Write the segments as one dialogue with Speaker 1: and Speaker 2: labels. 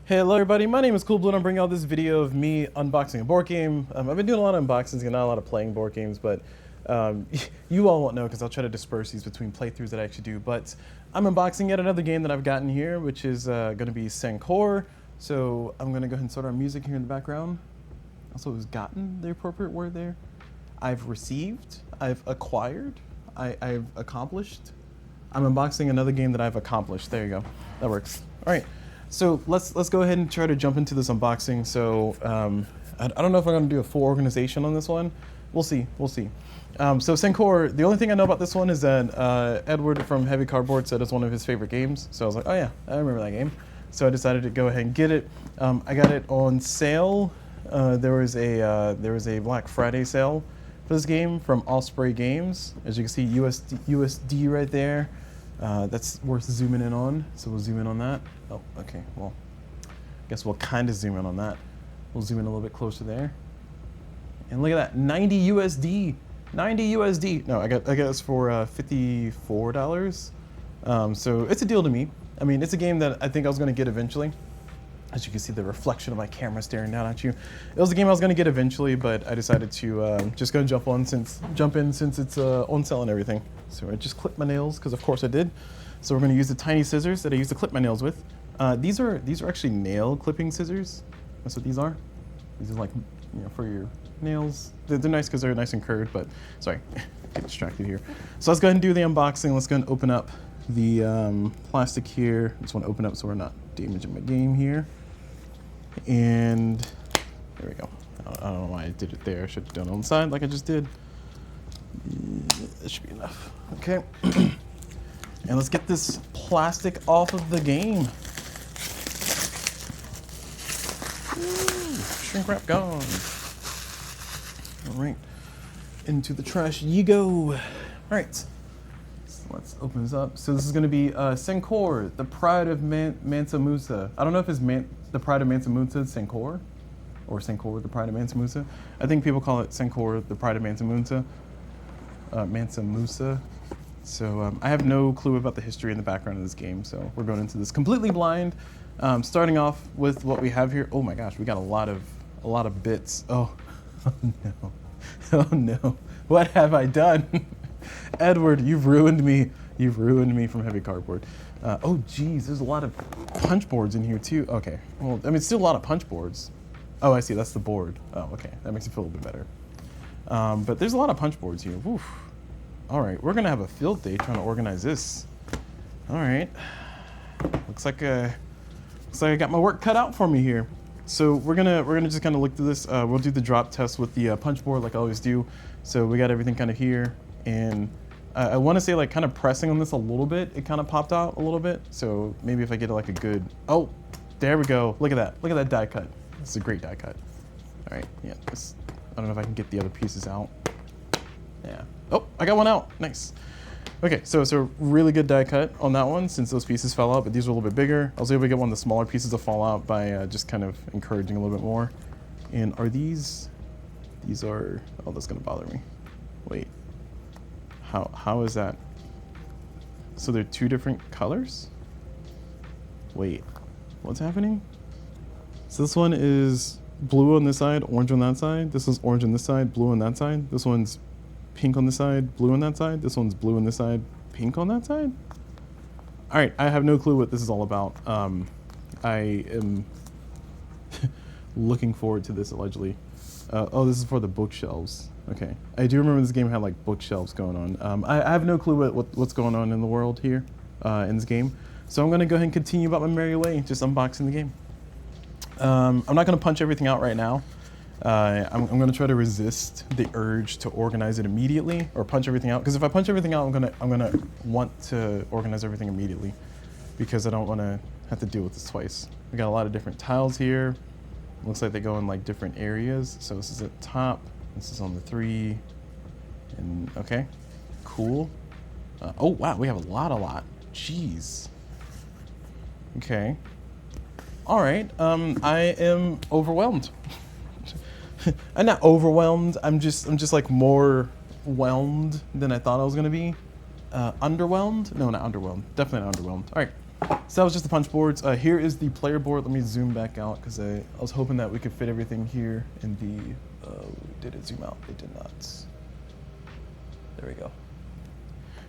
Speaker 1: Hello everybody, my name is CulBlu and I'm bringing out this video of me unboxing a board game. I've been doing a lot of unboxings and not a lot of playing board games, but you all won't know because I'll try to disperse these between playthroughs that I actually do. But I'm unboxing yet another game that I've gotten here, which is going to be Sankore. So I'm going to go ahead and start our music here in the background. Also, has gotten the appropriate word there. I've received, I've acquired, I've accomplished. I'm unboxing another game that I've accomplished. There you go, that works. All right. So let's go ahead and try to jump into this unboxing. So I don't know if I'm going to do a full organization on this one. We'll see. So Sankore, the only thing I know about this one is that Edward from Heavy Cardboard said it's one of his favorite games. So I was like, oh yeah, I remember that game. So I decided to go ahead and get it. I got it on sale. There was a Black Friday sale for this game from Osprey Games. As you can see, USD right there. That's worth zooming in on, so we'll zoom in on that. Oh, okay, well, I guess we'll kind of zoom in on that. We'll zoom in a little bit closer there. And look at that, 90 USD, 90 USD. No, I got this for $54. So it's a deal to me. I mean, it's a game that I think I was gonna get eventually. As you can see the reflection of my camera staring down at you. It was a game I was gonna get eventually, but I decided to just go jump in since it's on sale and everything. So I just clipped my nails, because of course I did. So we're gonna use the tiny scissors that I used to clip my nails with. These are actually nail clipping scissors. That's what these are. These are like, you know, for your nails. They're nice because they're nice and curved, but sorry, get distracted here. So let's go ahead and do the unboxing. Let's go ahead and open up the plastic here. I just wanna open up so we're not damaging my game here. And there we go. I don't know why I did it there. I should have done it on the side like I just did. That should be enough. Okay. And let's get this plastic off of the game. Ooh, shrink wrap gone. All right. Into the trash you go. All right. So let's open this up. So this is going to be Sankore, the Pride of Mansa Musa. I don't know if it's the Pride of Mansa Musa is Sankore, or Sankore, the Pride of Mansa Musa. I think people call it Sankore, the Pride of Mansa Musa. Mansa Musa. So I have no clue about the history and the background of this game, so we're going into this completely blind. Starting off with what we have here. Oh my gosh, we got a lot of bits. Oh, oh no, oh no, what have I done? Edward, you've ruined me. You've ruined me from Heavy Cardboard. Oh geez, there's a lot of punch boards in here too. Okay, well, I mean, it's still a lot of punch boards. Oh, I see, that's the board. Oh, okay, that makes me feel a little bit better. But there's a lot of punch boards here. Woof. All right, we're gonna have a field day trying to organize this. All right, looks like I got my work cut out for me here. So we're gonna just kind of look through this. We'll do the drop test with the punch board like I always do. So we got everything kind of here, and I want to say like kind of pressing on this a little bit, it kind of popped out a little bit. So maybe if I get like a good, oh, there we go. Look at that die cut. It's a great die cut. All right, yeah. I don't know if I can get the other pieces out. Yeah. Oh, I got one out. Nice. Okay, so it's a really good die cut on that one since those pieces fell out, but these are a little bit bigger. I was able to get one of the smaller pieces to fall out by just kind of encouraging a little bit more. And are these are, oh, that's gonna bother me. Wait, how is that? So they're two different colors? Wait, what's happening? So this one is blue on this side, orange on that side. This is orange on this side, blue on that side. This one's pink on this side, blue on that side. This one's blue on this side, pink on that side. All right, I have no clue what this is all about. I am looking forward to this allegedly. Oh, this is for the bookshelves. Okay, I do remember this game had like bookshelves going on. I have no clue what's going on in the world here in this game. So I'm gonna go ahead and continue about my merry way, just unboxing the game. I'm not going to punch everything out right now. I'm going to try to resist the urge to organize it immediately or punch everything out. Because if I punch everything out, I'm gonna want to organize everything immediately because I don't want to have to deal with this twice. We got a lot of different tiles here. Looks like they go in like different areas. So this is at the top. This is on the 3. And okay, cool. Oh wow, we have a lot. Jeez. Okay. All right, I am overwhelmed. I'm not overwhelmed. I'm just like more whelmed than I thought I was gonna be. Underwhelmed? No, not underwhelmed. Definitely not underwhelmed. All right, So that was just the punch boards. Here is the player board. Let me zoom back out because I was hoping that we could fit everything here in the, did it zoom out? It did not. There we go.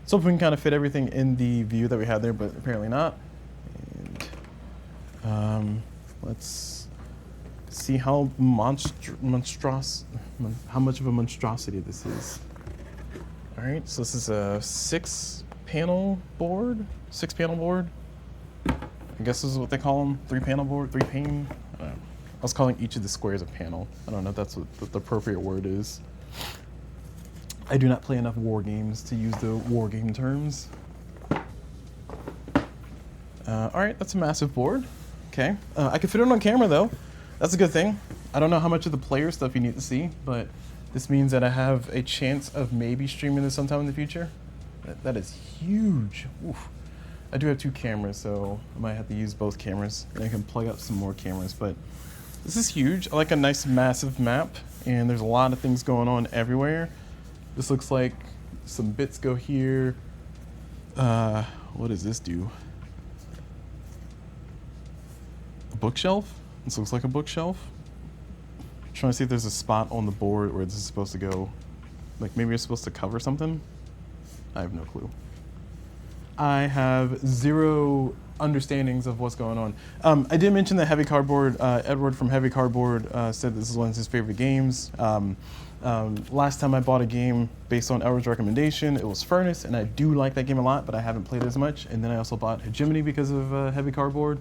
Speaker 1: So we can kind of fit everything in the view that we had there, but apparently not. And let's see how how much of a monstrosity this is. All right, so this is a 6-panel board. I guess this is what they call them, 3-panel board, 3-pane. I don't know. I was calling each of the squares a panel. I don't know if that's what the appropriate word is. I do not play enough war games to use the war game terms. All right, that's a massive board. Okay, I can fit it on camera though. That's a good thing. I don't know how much of the player stuff you need to see, but this means that I have a chance of maybe streaming this sometime in the future. That is huge. Oof. I do have 2 cameras, so I might have to use both cameras, and I can plug up some more cameras, but this is huge. I like a nice massive map, and there's a lot of things going on everywhere. This looks like some bits go here. What does this do? A bookshelf? This looks like a bookshelf. I'm trying to see if there's a spot on the board where this is supposed to go. Like maybe it's supposed to cover something? I have no clue. I have 0 understandings of what's going on. I did mention that Heavy Cardboard, Edward from Heavy Cardboard said this is one of his favorite games. Last time I bought a game based on Edward's recommendation, it was Furnace, and I do like that game a lot, but I haven't played it as much. And then I also bought Hegemony because of Heavy Cardboard.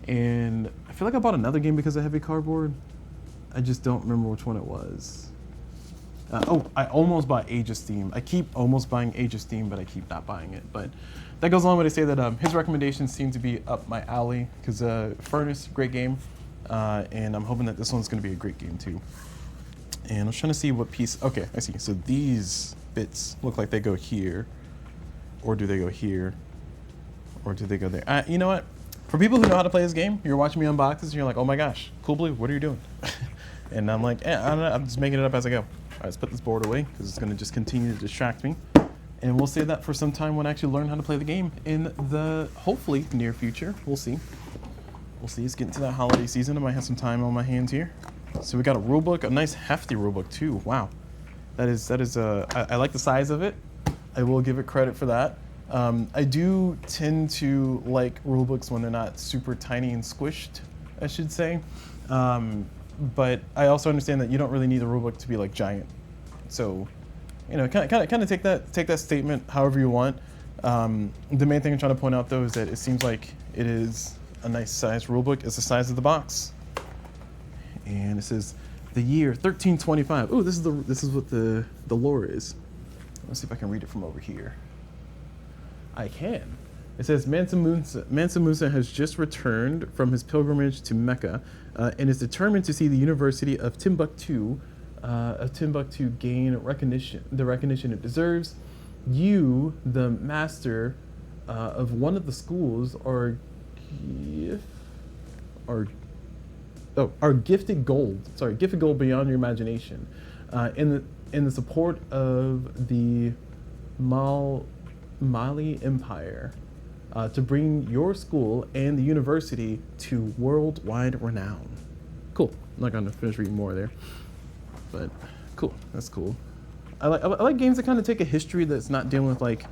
Speaker 1: And I feel like I bought another game because of Heavy Cardboard. I just don't remember which one it was. I almost bought Age of Steam. I keep almost buying Age of Steam, but I keep not buying it. But that goes along with to say that his recommendations seem to be up my alley, because Furnace, great game, and I'm hoping that this one's going to be a great game too. And I was trying to see what piece. Okay, I see. So these bits look like they go here, or do they go here, or do they go there? You know what? For people who know how to play this game, you're watching me unbox this, and you're like, "Oh my gosh, CulBlu, what are you doing?" And I'm like, I don't know. I'm just making it up as I go. All right, let's put this board away because it's going to just continue to distract me. And we'll save that for some time when I actually learn how to play the game in the hopefully near future. We'll see. We'll see. It's getting to that holiday season. I might have some time on my hands here. So we got a rule book, a nice hefty rule book too. Wow, that is. I like the size of it. I will give it credit for that. I do tend to like rule books when they're not super tiny and squished, I should say. But I also understand that you don't really need the rulebook to be like giant. So, you know, kind of take that statement however you want. The main thing I'm trying to point out though is that it seems like it is a nice size rulebook. It's the size of the box, and it says the year 1325. Oh, this is what the lore is. Let's see if I can read it from over here. I can. It says Mansa Musa has just returned from his pilgrimage to Mecca and is determined to see the University of Timbuktu gain the recognition it deserves. You, the master of one of the schools, are gifted gold. Sorry, gifted gold beyond your imagination. In the support of the Mali Empire. To bring your school and the university to worldwide renown. Cool. I'm not gonna finish reading more there, but cool. That's cool. I like games that kind of take a history that's not dealing with like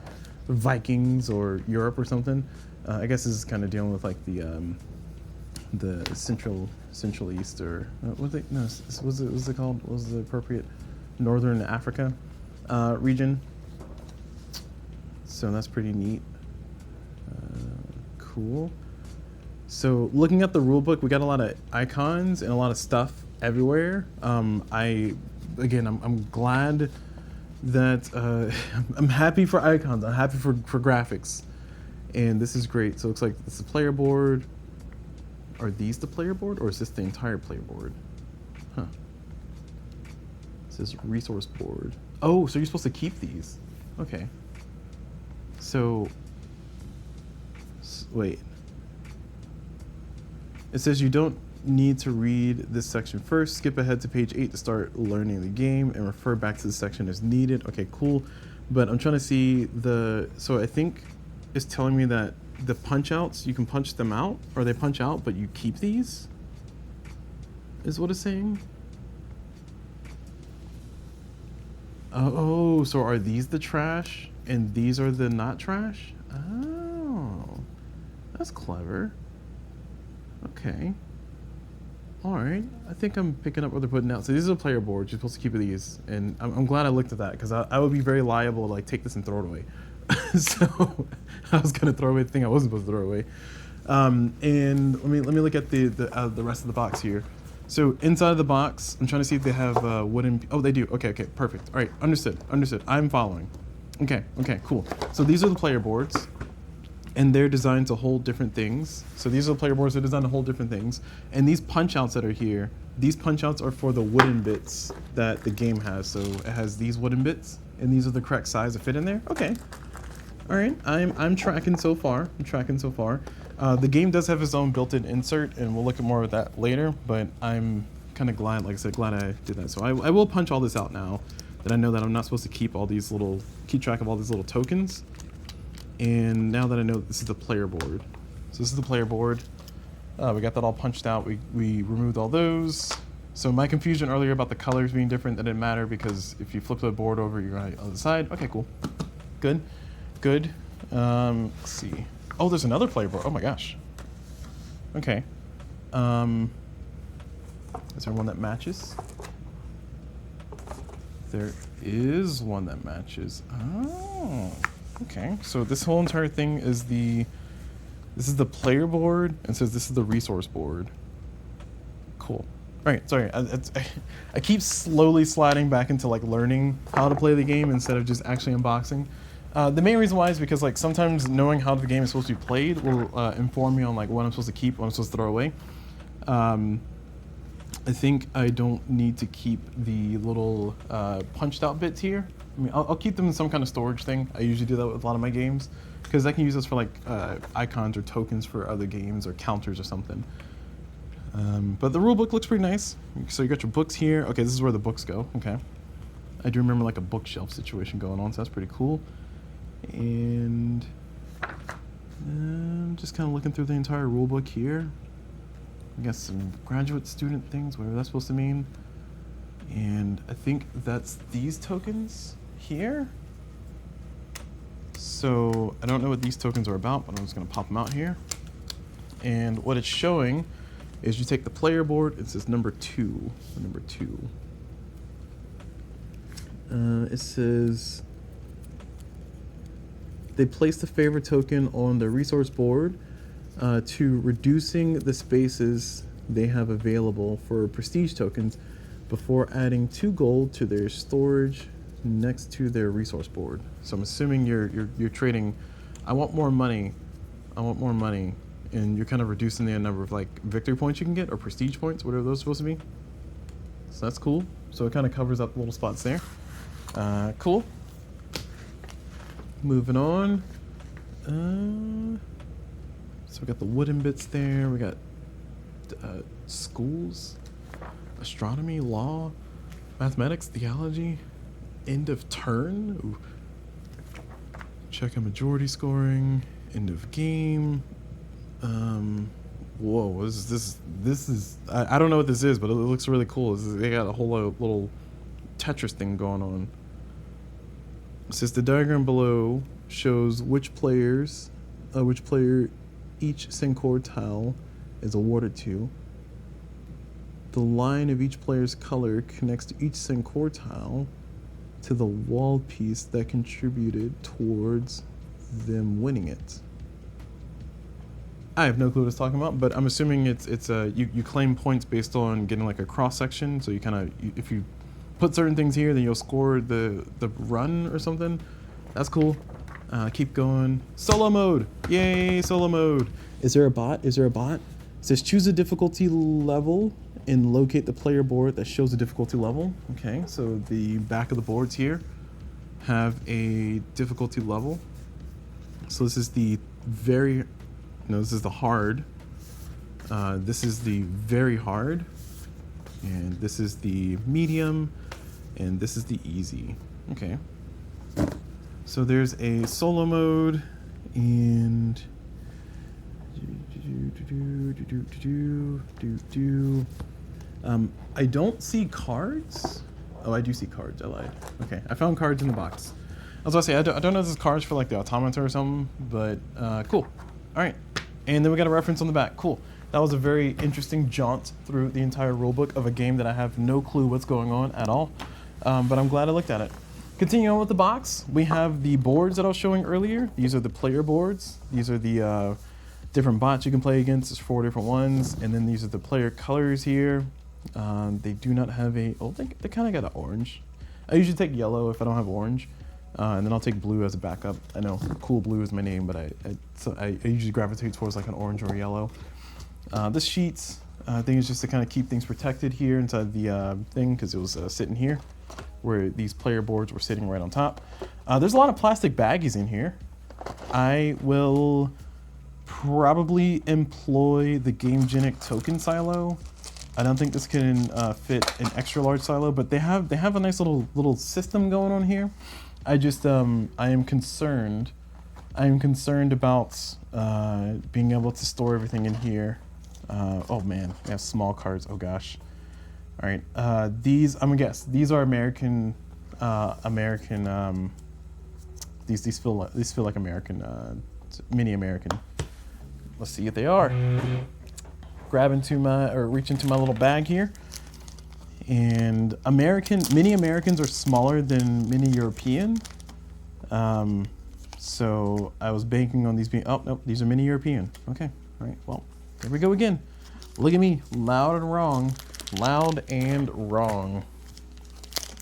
Speaker 1: Vikings or Europe or something. I guess this is kind of dealing with like the Central East or what was it? No, was it called? What was the appropriate Northern Africa region? So that's pretty neat. Cool. So looking at the rule book, we got a lot of icons and a lot of stuff everywhere. I'm glad that I'm happy for icons. I'm happy for graphics, and this is great. So it looks like it's the player board. Are these the player board, or is this the entire player board? Huh. It says resource board. Oh, so you're supposed to keep these. Okay. So. Wait. It says you don't need to read this section first. Skip ahead to page 8 to start learning the game and refer back to the section as needed. Okay, cool. But I'm trying to see so I think it's telling me that the punch outs, you can punch them out, or they punch out, but you keep these, is what it's saying. Oh, so are these the trash and these are the not trash? Oh, that's clever. Okay. All right, I think I'm picking up what they're putting out. So these are the player boards. You're supposed to keep these, and I'm glad I looked at that because I would be very liable to like take this and throw it away. So I was gonna throw away the thing I wasn't supposed to throw away. And let me look at the rest of the box here. So inside of the box, I'm trying to see if they have wooden. Oh, they do. Okay, perfect. All right, understood. I'm following. Okay, cool. So these are the player boards. And they're designed to hold different things. So these are the player boards, they're designed to hold different things. And these punch outs that are here, these punch outs are for the wooden bits that the game has. So it has these wooden bits, and these are the correct size to fit in there. Okay. All right, I'm tracking so far. The game does have its own built-in insert, and we'll look at more of that later, but I'm kind of glad, like I said, glad I did that. So I will punch all this out now that I know that I'm not supposed to keep track of all these little tokens. And now that I know that this is the player board. So this is the player board. We got that all punched out. We removed all those. So my confusion earlier about the colors being different, that didn't matter because if you flip the board over, you're on the other side. Okay, cool. Good. Let's see. Oh, there's another player board. Oh my gosh. Okay. Is there one that matches? There is one that matches. Oh. Okay, so this whole entire thing is this is the player board, and says this is the resource board. Cool. All right, sorry, I keep slowly sliding back into like learning how to play the game instead of just actually unboxing. The main reason why is because like sometimes knowing how the game is supposed to be played will inform me on like what I'm supposed to keep, what I'm supposed to throw away. I think I don't need to keep the little punched out bits here. I mean, I'll keep them in some kind of storage thing. I usually do that with a lot of my games because I can use this for like icons or tokens for other games or counters or something. But the rule book looks pretty nice. So you got your books here. Okay, this is where the books go. Okay. I do remember like a bookshelf situation going on, so that's pretty cool. And I'm just kind of looking through the entire rule book here. I guess some graduate student things, whatever that's supposed to mean. And I think that's these tokens here. So I don't know what these tokens are about, but I'm just gonna pop them out here. And what it's showing is you take the player board, it says number 2. It says they place the favorite token on the resource board to reducing the spaces they have available for prestige tokens before adding 2 gold to their storage next to their resource board. So I'm assuming you're trading. I want more money, and you're kind of reducing the number of like victory points you can get or prestige points, whatever those are supposed to be. So that's cool. So it kind of covers up the little spots there. Cool. Moving on. So we got the wooden bits there. We got schools, astronomy, law, mathematics, theology, end of turn. Ooh. Check on majority scoring, end of game. Whoa, what is this? This is, I don't know what this is, but it looks really cool. They got a whole little Tetris thing going on. It says the diagram below shows which player each Sankore tile is awarded to. The line of each player's color connects to each Sankore tile to the wall piece that contributed towards them winning it. I have no clue what it's talking about, but I'm assuming it's you claim points based on getting like a cross section. So you kind of, if you put certain things here, then you'll score the run or something. That's cool. Keep going. Solo mode. Yay, solo mode. Is there a bot? It says choose a difficulty level and locate the player board that shows the difficulty level. Okay, so the back of the boards here have a difficulty level. So this is the this is the hard. This is the very hard. And this is the medium. And this is the easy. Okay. So there's a solo mode, and I don't see cards. Oh, I do see cards. I lied. Okay, I found cards in the box. I was gonna say I don't know if this is cards for like the automata or something, but cool. All right, and then we got a reference on the back. Cool. That was a very interesting jaunt through the entire rulebook of a game that I have no clue what's going on at all, but I'm glad I looked at it. Continuing on with the box, we have the boards that I was showing earlier. These are the player boards. These are the different bots you can play against. There's 4 different ones, and then these are the player colors here. They do not have a, oh, they kind of got an orange. I usually take yellow if I don't have orange, and then I'll take blue as a backup. I know CulBlu is my name, but I usually gravitate towards like an orange or a yellow. This sheet, I think is just to kind of keep things protected here inside the thing, because it was sitting here where these player boards were sitting right on top. There's a lot of plastic baggies in here. I will probably employ the GameGenic token silo. I don't think this can fit an extra large silo, but they have a nice little system going on here. I just I am concerned about being able to store everything in here. Oh man, we have small cards. Oh gosh. All right, these I'm gonna guess these are American. These feel like American, mini American. Let's see if they are. Grab into my, or reach into my little bag here. And mini Americans are smaller than mini European. So I was banking on these being, oh nope, these are mini European. Okay, all right, well, there we go again. Look at me, loud and wrong. Loud and wrong.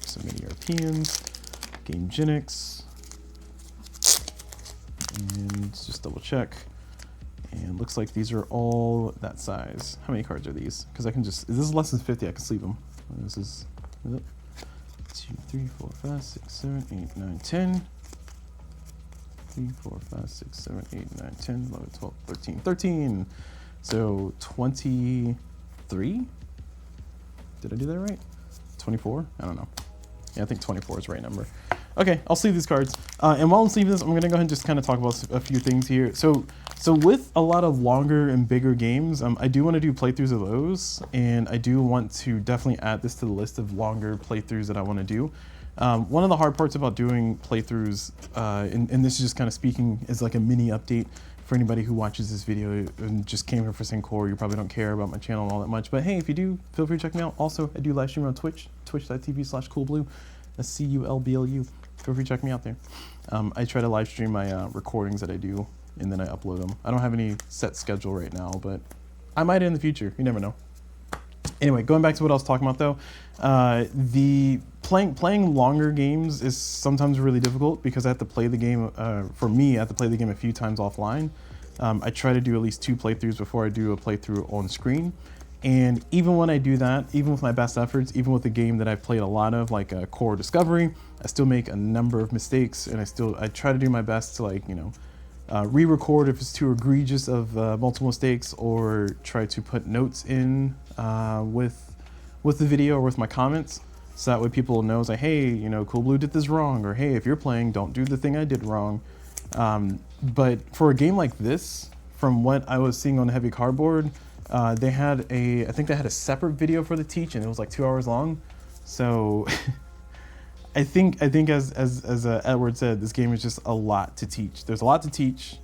Speaker 1: Some mini Europeans, GameGenics. And just double check. And looks like these are all that size. How many cards are these? Because I can just, if this is less than 50, I can sleeve them. This is 2, 3, 4, 5, 6, 7, 8, 9, 10. 3, 4, 5, 6, 7, 8, 9, 10, 11, 12, 13. 13. So 23? Did I do that right? 24? I don't know. Yeah, I think 24 is the right number. Okay, I'll sleeve these cards. And while I'm sleeving this, I'm gonna go ahead and just kind of talk about a few things here. So with a lot of longer and bigger games, I do want to do playthroughs of those, and I do want to definitely add this to the list of longer playthroughs that I want to do. One of the hard parts about doing playthroughs, and this is just kind of speaking as like a mini update for anybody who watches this video and just came here for Sankore. You probably don't care about my channel all that much, but hey, if you do, feel free to check me out. Also, I do live stream on Twitch, twitch.tv/CulBlu. That's CulBlu. Feel free to check me out there. I try to live stream my recordings that I do, and then I upload them. I don't have any set schedule right now, but I might in the future. You never know. Anyway, going back to what I was talking about though, the playing longer games is sometimes really difficult because I have to play the game, for me, I have to play the game a few times offline. I try to do at least 2 playthroughs before I do a playthrough on screen. And even when I do that, even with my best efforts, even with a game that I've played a lot of, like Core Discovery, I still make a number of mistakes, and I try to do my best to, like, you know, re-record if it's too egregious of multiple mistakes, or try to put notes in with the video or with my comments, so that way people know, like, hey, you know, CulBlu did this wrong, or hey, if you're playing, don't do the thing I did wrong. But for a game like this, from what I was seeing on Heavy Cardboard, they had I think they had a separate video for the teach, and it was like 2 hours long. So I think as Edward said, this game is just a lot to teach. There's a lot to teach.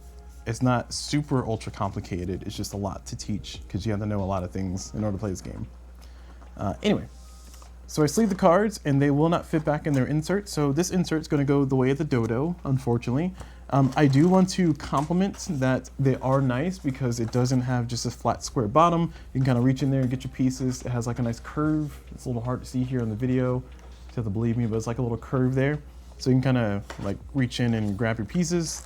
Speaker 1: It's not super ultra complicated. It's just a lot to teach because you have to know a lot of things in order to play this game. Anyway, so I sleeve the cards and they will not fit back in their insert. So this insert's going to go the way of the dodo, unfortunately. I do want to compliment that they are nice because it doesn't have just a flat square bottom. You can kind of reach in there and get your pieces. It has like a nice curve. It's a little hard to see here in the video. You have to believe me, but it's like a little curve there. So you can kind of like reach in and grab your pieces.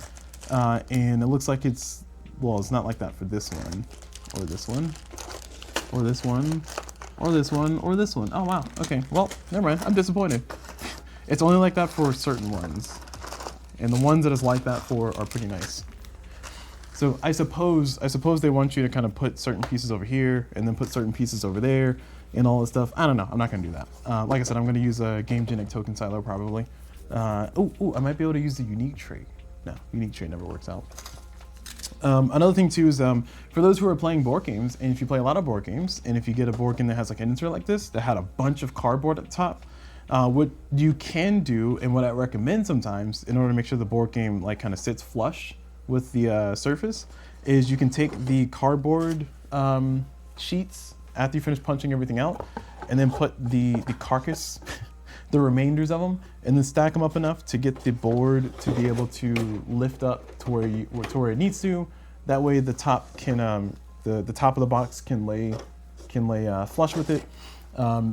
Speaker 1: And it looks like it's, well, it's not like that for this one, or this one, or this one, or this one, or this one. Oh, wow. Okay, well, never mind. I'm disappointed. It's only like that for certain ones. And the ones that it's like that for are pretty nice. So I suppose they want you to kind of put certain pieces over here and then put certain pieces over there and all this stuff. I don't know. I'm not going to do that. Like I said, I'm going to use a GameGenic token silo probably. I might be able to use the unique tray. No, unique tray never works out. Another thing too is for those who are playing board games, and if you play a lot of board games, and if you get a board game that has like an insert like this that had a bunch of cardboard at the top, what you can do, and what I recommend sometimes in order to make sure the board game like kind of sits flush with the surface, is you can take the cardboard sheets after you finish punching everything out, and then put the carcass, the remainders of them, and then stack them up enough to get the board to be able to lift up to where it needs to. That way the top can the top of the box can lay flush with it.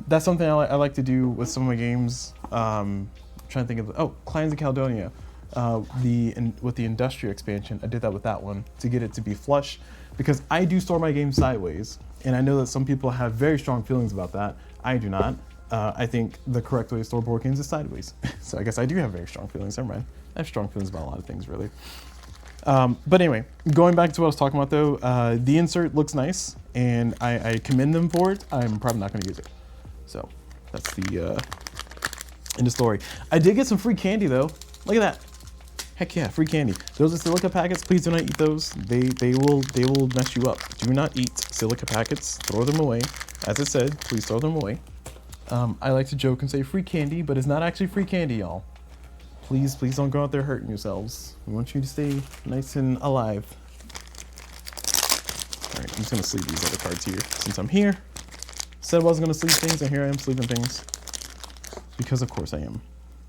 Speaker 1: That's something I like to do with some of my games. Trying to think of Clans of Caledonia. With the Industria expansion, I did that with that one to get it to be flush, because I do store my games sideways, and I know that some people have very strong feelings about that. I do not. I think the correct way to store board games is sideways. So I guess I do have very strong feelings. Never mind. I have strong feelings about a lot of things, really. But anyway, going back to what I was talking about though, the insert looks nice, and I commend them for it. I'm probably not going to use it. So that's the end of story. I did get some free candy though. Look at that. Heck yeah, free candy. Those are silica packets. Please do not eat those. They will mess you up. Do not eat silica packets. Throw them away. As it said, please throw them away. I like to joke and say free candy, but it's not actually free candy, y'all. Please don't go out there hurting yourselves. We want you to stay nice and alive. All right, I'm just gonna sleeve these other cards here since I'm here. Said I wasn't gonna sleeve things, and here I am sleeving things. Because of course I am.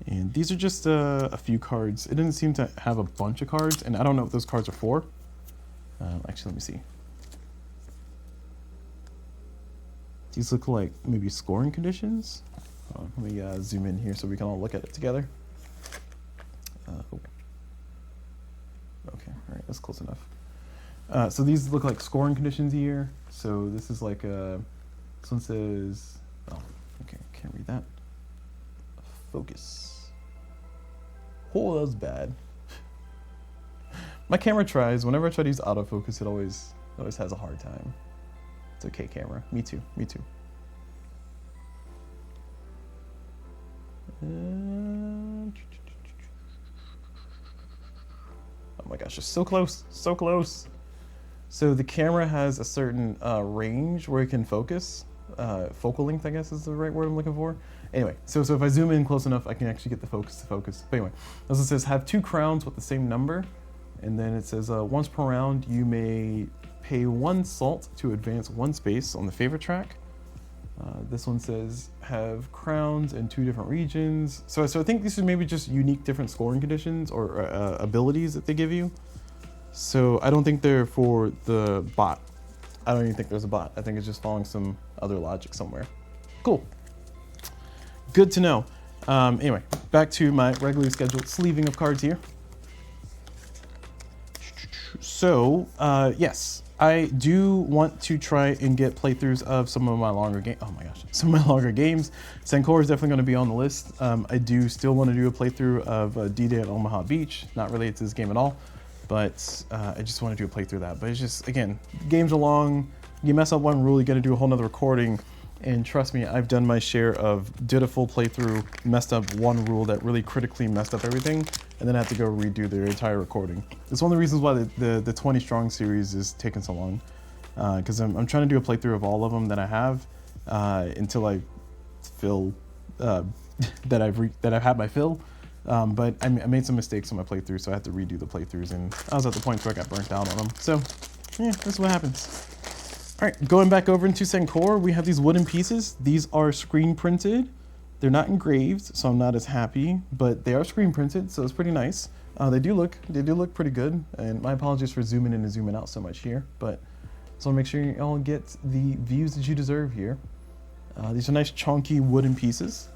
Speaker 1: And these are just a few cards. It didn't seem to have a bunch of cards, and I don't know what those cards are for. Actually, let me see. These look like maybe scoring conditions. Let me zoom in here so we can all look at it together. Okay, all right, that's close enough. So these look like scoring conditions here. So this is like this one says, oh, okay, can't read that. Focus. Oh, that was bad. My camera tries. Whenever I try to use autofocus, it always has a hard time. It's okay, camera. Me too. Me too. Oh my gosh, just so close, so close. So the camera has a certain range where it can focus. Focal length, I guess is the right word I'm looking for. Anyway, so if I zoom in close enough, I can actually get the focus to focus. But anyway, as it says, have 2 crowns with the same number. And then it says, once per round, you may pay 1 salt to advance 1 space on the favorite track. This one says, have crowns in 2 different regions. So I think these are maybe just unique different scoring conditions or abilities that they give you. So I don't think they're for the bot. I don't even think there's a bot. I think it's just following some other logic somewhere. Cool. Good to know. Anyway, back to my regularly scheduled sleeving of cards here. So, yes, I do want to try and get playthroughs of some of my longer games. Oh my gosh, some of my longer games. Sankore is definitely going to be on the list. I do still want to do a playthrough of D-Day at Omaha Beach. Not related to this game at all, but I just want to do a playthrough of that. But it's just, again, games are long. You mess up one rule, you got to do a whole nother recording. And trust me, I've done my share of, did a full playthrough, messed up one rule that really critically messed up everything, and then I had to go redo the entire recording. It's one of the reasons why the 20 Strong series is taking so long, because I'm trying to do a playthrough of all of them that I have until I feel that I've had my fill. But I made some mistakes on my playthrough, so I had to redo the playthroughs, and I was at the point where I got burnt out on them. So yeah, that's what happens. All right, going back over into Sankore, we have these wooden pieces. These are screen printed. They're not engraved, so I'm not as happy, but they are screen printed, so it's pretty nice. They do look pretty good, and my apologies for zooming in and zooming out so much here, but so make sure you all get the views that you deserve here. These are nice chunky wooden pieces.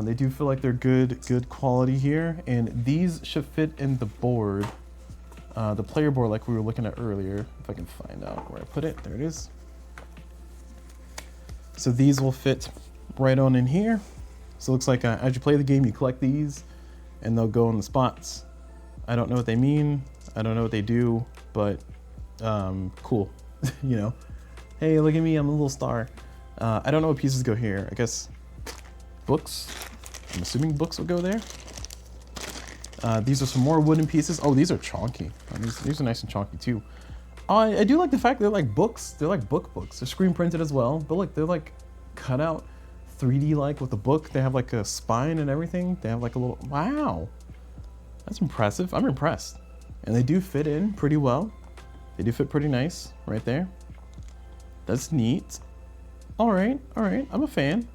Speaker 1: They do feel like they're good quality here, and these should fit in the board. The player board like we were looking at earlier, if I can find out where I put it. There it is. So these will fit right on in here. So it looks like as you play the game, you collect these and they'll go in the spots. I don't know what they mean. I don't know what they do, but cool. You know, hey, look at me, I'm a little star. I don't know what pieces go here. I guess books. I'm assuming books will go there. These are some more wooden pieces. Oh, these are chonky. These are nice and chonky too. I do like the fact they're like books. They're like books. They're screen printed as well, but look, they're like cut out 3D like with the book. They have like a spine and everything. They have like a little, wow. That's impressive. I'm impressed. And they do fit in pretty well. They do fit pretty nice right there. That's neat. All right. I'm a fan.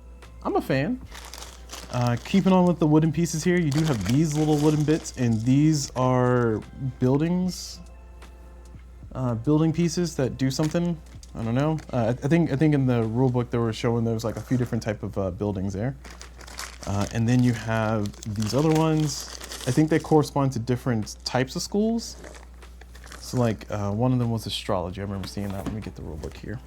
Speaker 1: Keeping on with the wooden pieces here, you do have these little wooden bits, and these are buildings. Building pieces that do something. I don't know. I think in the rule book they were showing there was like a few different type of buildings there. And then you have these other ones. I think they correspond to different types of schools. So like one of them was astrology. I remember seeing that. Let me get the rule book here.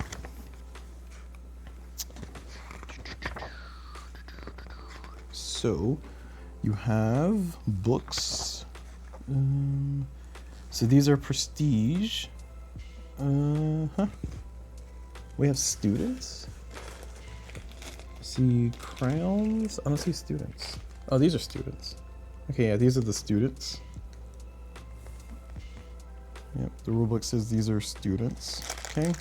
Speaker 1: So you have books. So these are prestige. We have students. See crowns. I don't see students. Oh, these are students. Okay, yeah, these are the students. Yep, the rulebook says these are students. Okay,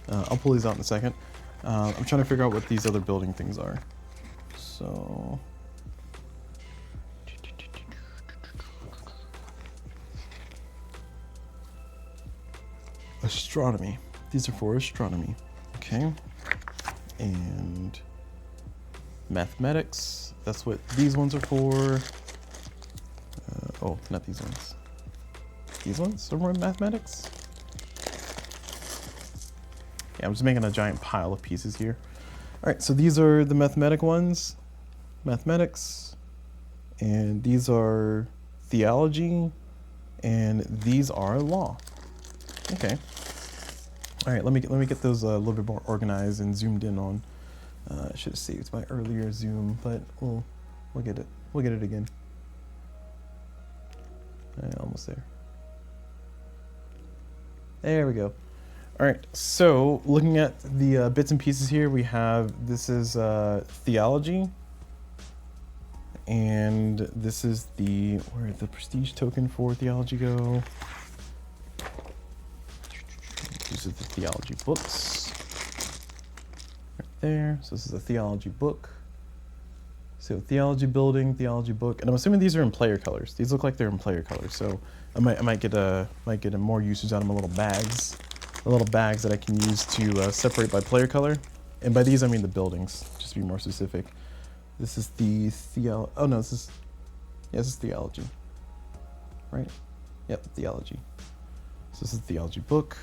Speaker 1: I'll pull these out in a second. I'm trying to figure out what these other building things are. So. Astronomy. These are for astronomy. Okay. And mathematics. That's what these ones are for. Oh, not these ones. These ones are more mathematics. Yeah, I'm just making a giant pile of pieces here. All right, so these are the mathematic ones. Mathematics. And these are theology. And these are law. Okay. All right, let me get those a little bit more organized and zoomed in on. I should have saved my earlier zoom, but we'll get it. We'll get it again. Almost there. There we go. All right, so looking at the bits and pieces here, we have, this is theology. And this is where did the prestige token for theology go? These are the theology books. Right there. So this is a theology book. So theology building, theology book, and I'm assuming these are in player colors. These look like they're in player colors. So I might get a more usage out of my little bags, the little bags that I can use to separate by player color. And by these I mean the buildings, just to be more specific. This is the oh no, this is theology, right? Yep, theology. So this is the theology book.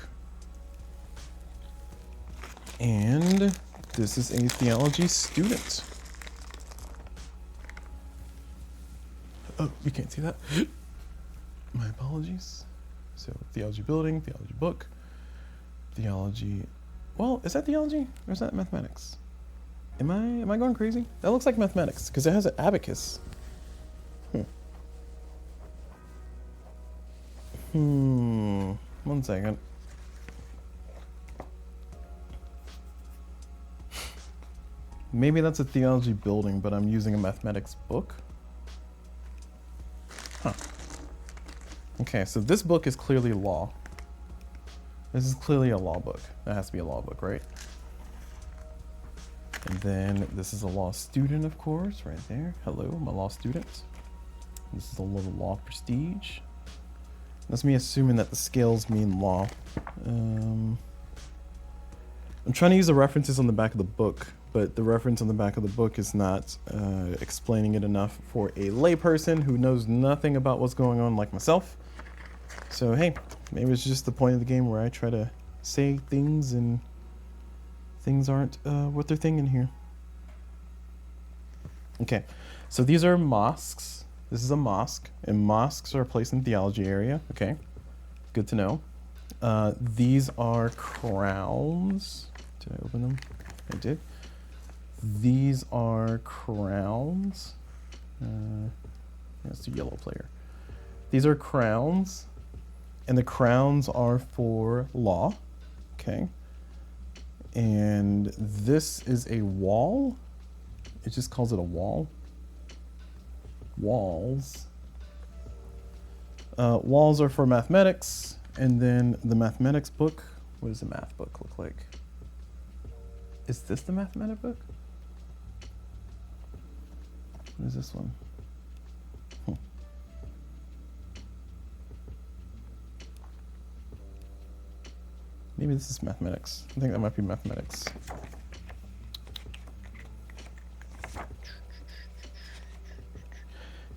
Speaker 1: And this is a theology student. Oh, you can't see that. My apologies. So theology building, theology book, theology. Well, is that theology or is that mathematics? Am I going crazy? That looks like mathematics because it has an abacus. One second. Maybe that's a theology building, but I'm using a mathematics book. Huh. Okay, so this book is clearly law. This is clearly a law book. That has to be a law book, right? And then this is a law student, of course, right there. Hello, my law student. This is a little law prestige. That's me assuming that the scales mean law. I'm trying to use the references on the back of the book, but the reference on the back of the book is not explaining it enough for a layperson who knows nothing about what's going on like myself. So hey, maybe it's just the point of the game where I try to say things and things aren't what they're thinking here. Okay, so these are mosques. This is a mosque, and mosques are placed in the theology area. Okay, good to know. These are crowns. Did I open them? I did. These are crowns. That's the yellow player. These are crowns, and the crowns are for law. Okay. And this is a wall. It just calls it a wall. Walls. walls are for mathematics, and then the mathematics book. What does the math book look like? Is this the mathematics book? What is this one? Maybe this is mathematics. I think that might be mathematics.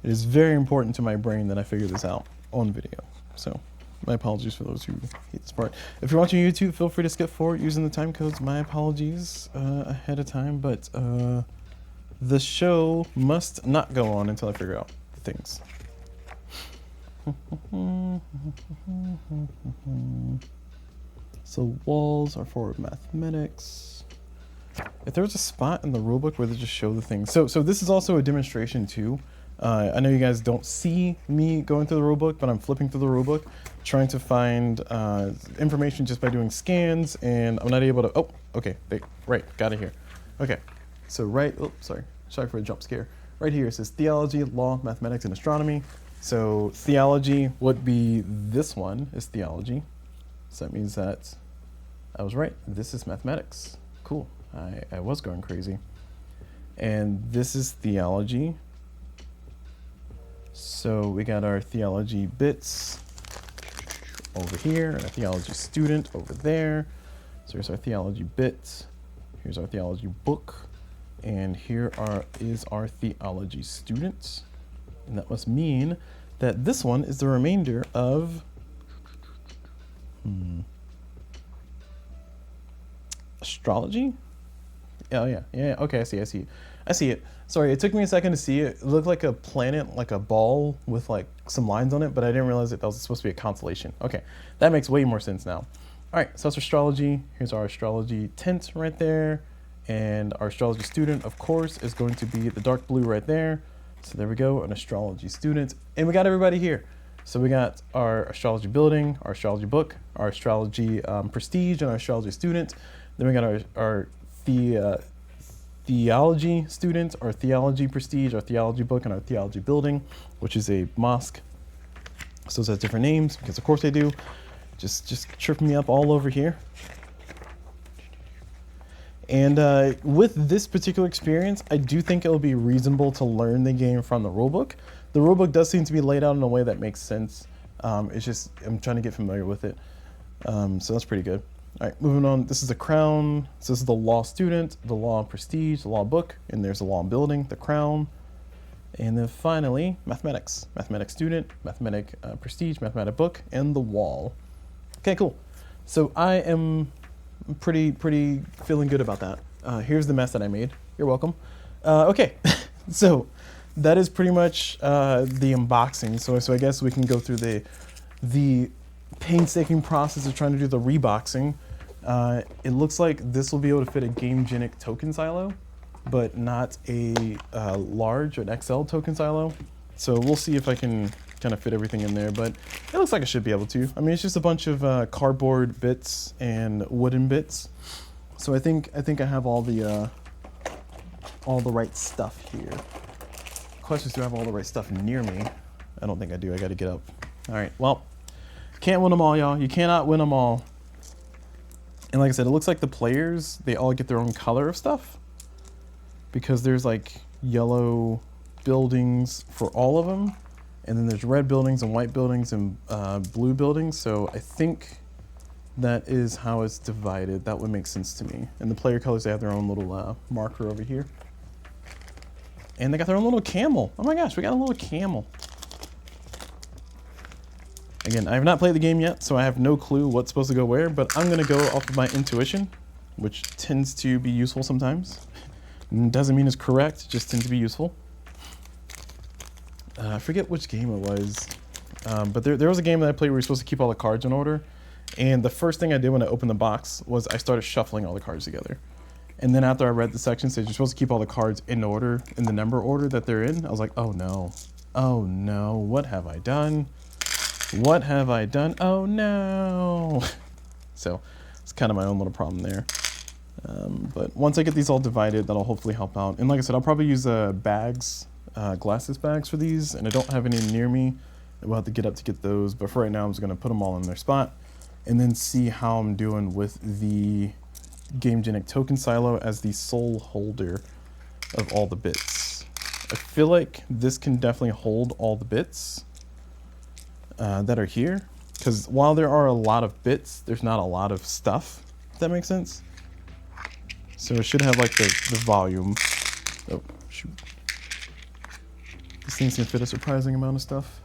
Speaker 1: It is very important to my brain that I figure this out on video. So my apologies for those who hate this part. If you're watching YouTube, feel free to skip forward using the time codes. My apologies ahead of time, but the show must not go on until I figure out things. So walls are for mathematics. If there was a spot in the rulebook where they just show the things. So this is also a demonstration too. I know you guys don't see me going through the rulebook, but I'm flipping through the rulebook, trying to find information just by doing scans, and I'm not able to, oh, okay, right, got it here. Okay, so right, oh, sorry for a jump scare. Right here it says theology, law, mathematics, and astronomy. So theology would be this one is theology. So that means that I was right. This is mathematics. Cool. I was going crazy. And this is theology. So we got our theology bits over here, and a theology student over there. So here's our theology bit. Here's our theology book. And here is our theology student. And that must mean that this one is the remainder of astrology? Oh yeah, okay, I see it. Sorry, it took me a second to see it. It looked like a planet, like a ball with like some lines on it, but I didn't realize that was supposed to be a constellation. Okay, that makes way more sense now. All right, so that's astrology. Here's our astrology tent right there. And our astrology student, of course, is going to be the dark blue right there. So there we go, an astrology student. And we got everybody here. So we got our astrology building, our astrology book, our astrology prestige, and our astrology student. Then we got our theology student, our theology prestige, our theology book, and our theology building, which is a mosque. So those have different names because of course they do. Just tripping me up all over here. And with this particular experience, I do think it'll be reasonable to learn the game from the rulebook. The rulebook does seem to be laid out in a way that makes sense. It's just, I'm trying to get familiar with it. So that's pretty good. All right, moving on. This is the crown. So this is the law student, the law prestige, the law book, and there's the law building, the crown. And then finally, mathematics. Mathematics student, mathematic prestige, mathematic book, and the wall. Okay, cool. So I am pretty feeling good about that. Here's the mess that I made. You're welcome. Okay, so that is pretty much the unboxing. So I guess we can go through the painstaking process of trying to do the reboxing. It looks like this will be able to fit a GameGenic token silo, but not a large or an XL token silo. So we'll see if I can kind of fit everything in there, but it looks like I should be able to. I mean, it's just a bunch of cardboard bits and wooden bits. So I think I have all the right stuff here. Question is, do I have all the right stuff near me? I don't think I do. I got to get up. All right. Well, can't win them all, y'all. You cannot win them all. And like I said, it looks like the players, they all get their own color of stuff, because there's like yellow buildings for all of them, and then there's red buildings and white buildings and blue buildings. So I think that is how it's divided. That would make sense to me. And the player colors, they have their own little marker over here. And they got their own little camel. Oh my gosh, we got a little camel. Again, I have not played the game yet, so I have no clue what's supposed to go where, but I'm gonna go off of my intuition, which tends to be useful sometimes. Doesn't mean it's correct, just tends to be useful. I forget which game it was, but there was a game that I played where you're supposed to keep all the cards in order, and the first thing I did when I opened the box was I started shuffling all the cards together. And then after I read the section says you're supposed to keep all the cards in order, in the number order that they're in, I was like, oh no, what have I done? What have I done? Oh no. So it's kind of my own little problem there. But once I get these all divided, that'll hopefully help out. And like I said, I'll probably use bags, glasses bags for these, and I don't have any near me. We'll have to get up to get those, but for right now I'm just gonna put them all in their spot and then see how I'm doing with the GameGenic token silo as the sole holder of all the bits. I feel like this can definitely hold all the bits that are here, because while there are a lot of bits, there's not a lot of stuff, if that makes sense. So it should have like the volume. Oh, shoot. This thing's gonna fit a surprising amount of stuff.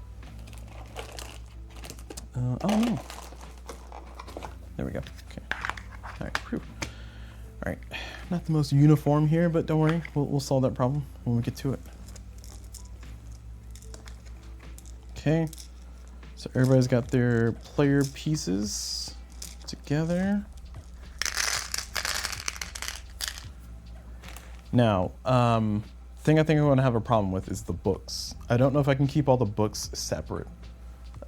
Speaker 1: Oh no. There we go. Okay. Alright, whew. Alright. Not the most uniform here, but don't worry. We'll solve that problem when we get to it. Okay. So everybody's got their player pieces together. Now, thing I think I'm going to have a problem with is the books. I don't know if I can keep all the books separate.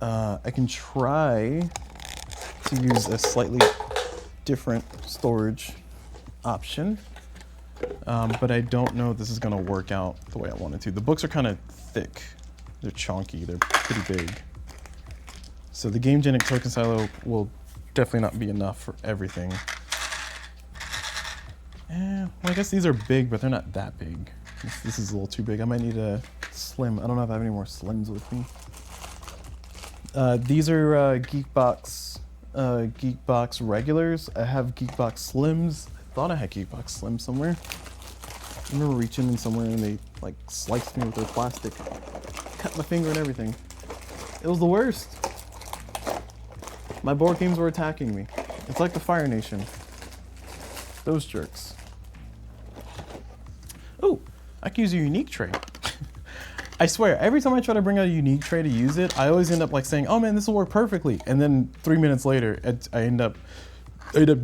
Speaker 1: I can try to use a slightly different storage option, but I don't know if this is going to work out the way I want it to. The books are kind of thick. They're chunky. They're pretty big. So the GameGenic token silo will definitely not be enough for everything. Well, I guess these are big, but they're not that big. This is a little too big. I might need a slim. I don't know if I have any more slims with me. These are Geekbox regulars. I have Geekbox slims. I thought I had Geekbox slims somewhere. I remember reaching in somewhere and they like sliced me with their plastic, cut my finger and everything. It was the worst. My board games were attacking me. It's like the Fire Nation. Those jerks. Oh, I can use a unique tray. I swear, every time I try to bring out a unique tray to use it, I always end up like saying, oh man, this will work perfectly. And then 3 minutes later, I end up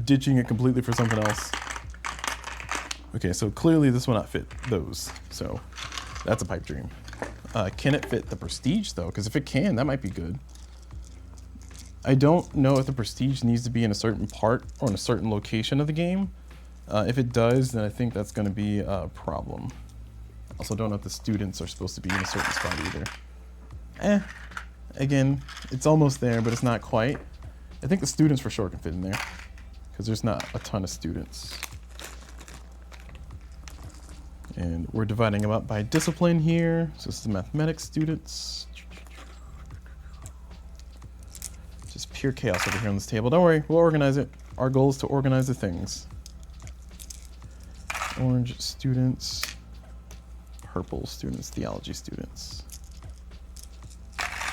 Speaker 1: ditching it completely for something else. Okay, so clearly this will not fit those. So that's a pipe dream. Can it fit the Prestige though? Because if it can, that might be good. I don't know if the Prestige needs to be in a certain part or in a certain location of the game. If it does, then I think that's going to be a problem. Also don't know if the students are supposed to be in a certain spot either. Again, it's almost there, but it's not quite. I think the students for sure can fit in there, because there's not a ton of students. And we're dividing them up by discipline here. So this is the mathematics students. Just pure chaos over here on this table. Don't worry, we'll organize it. Our goal is to organize the things. Orange students, purple students, theology students.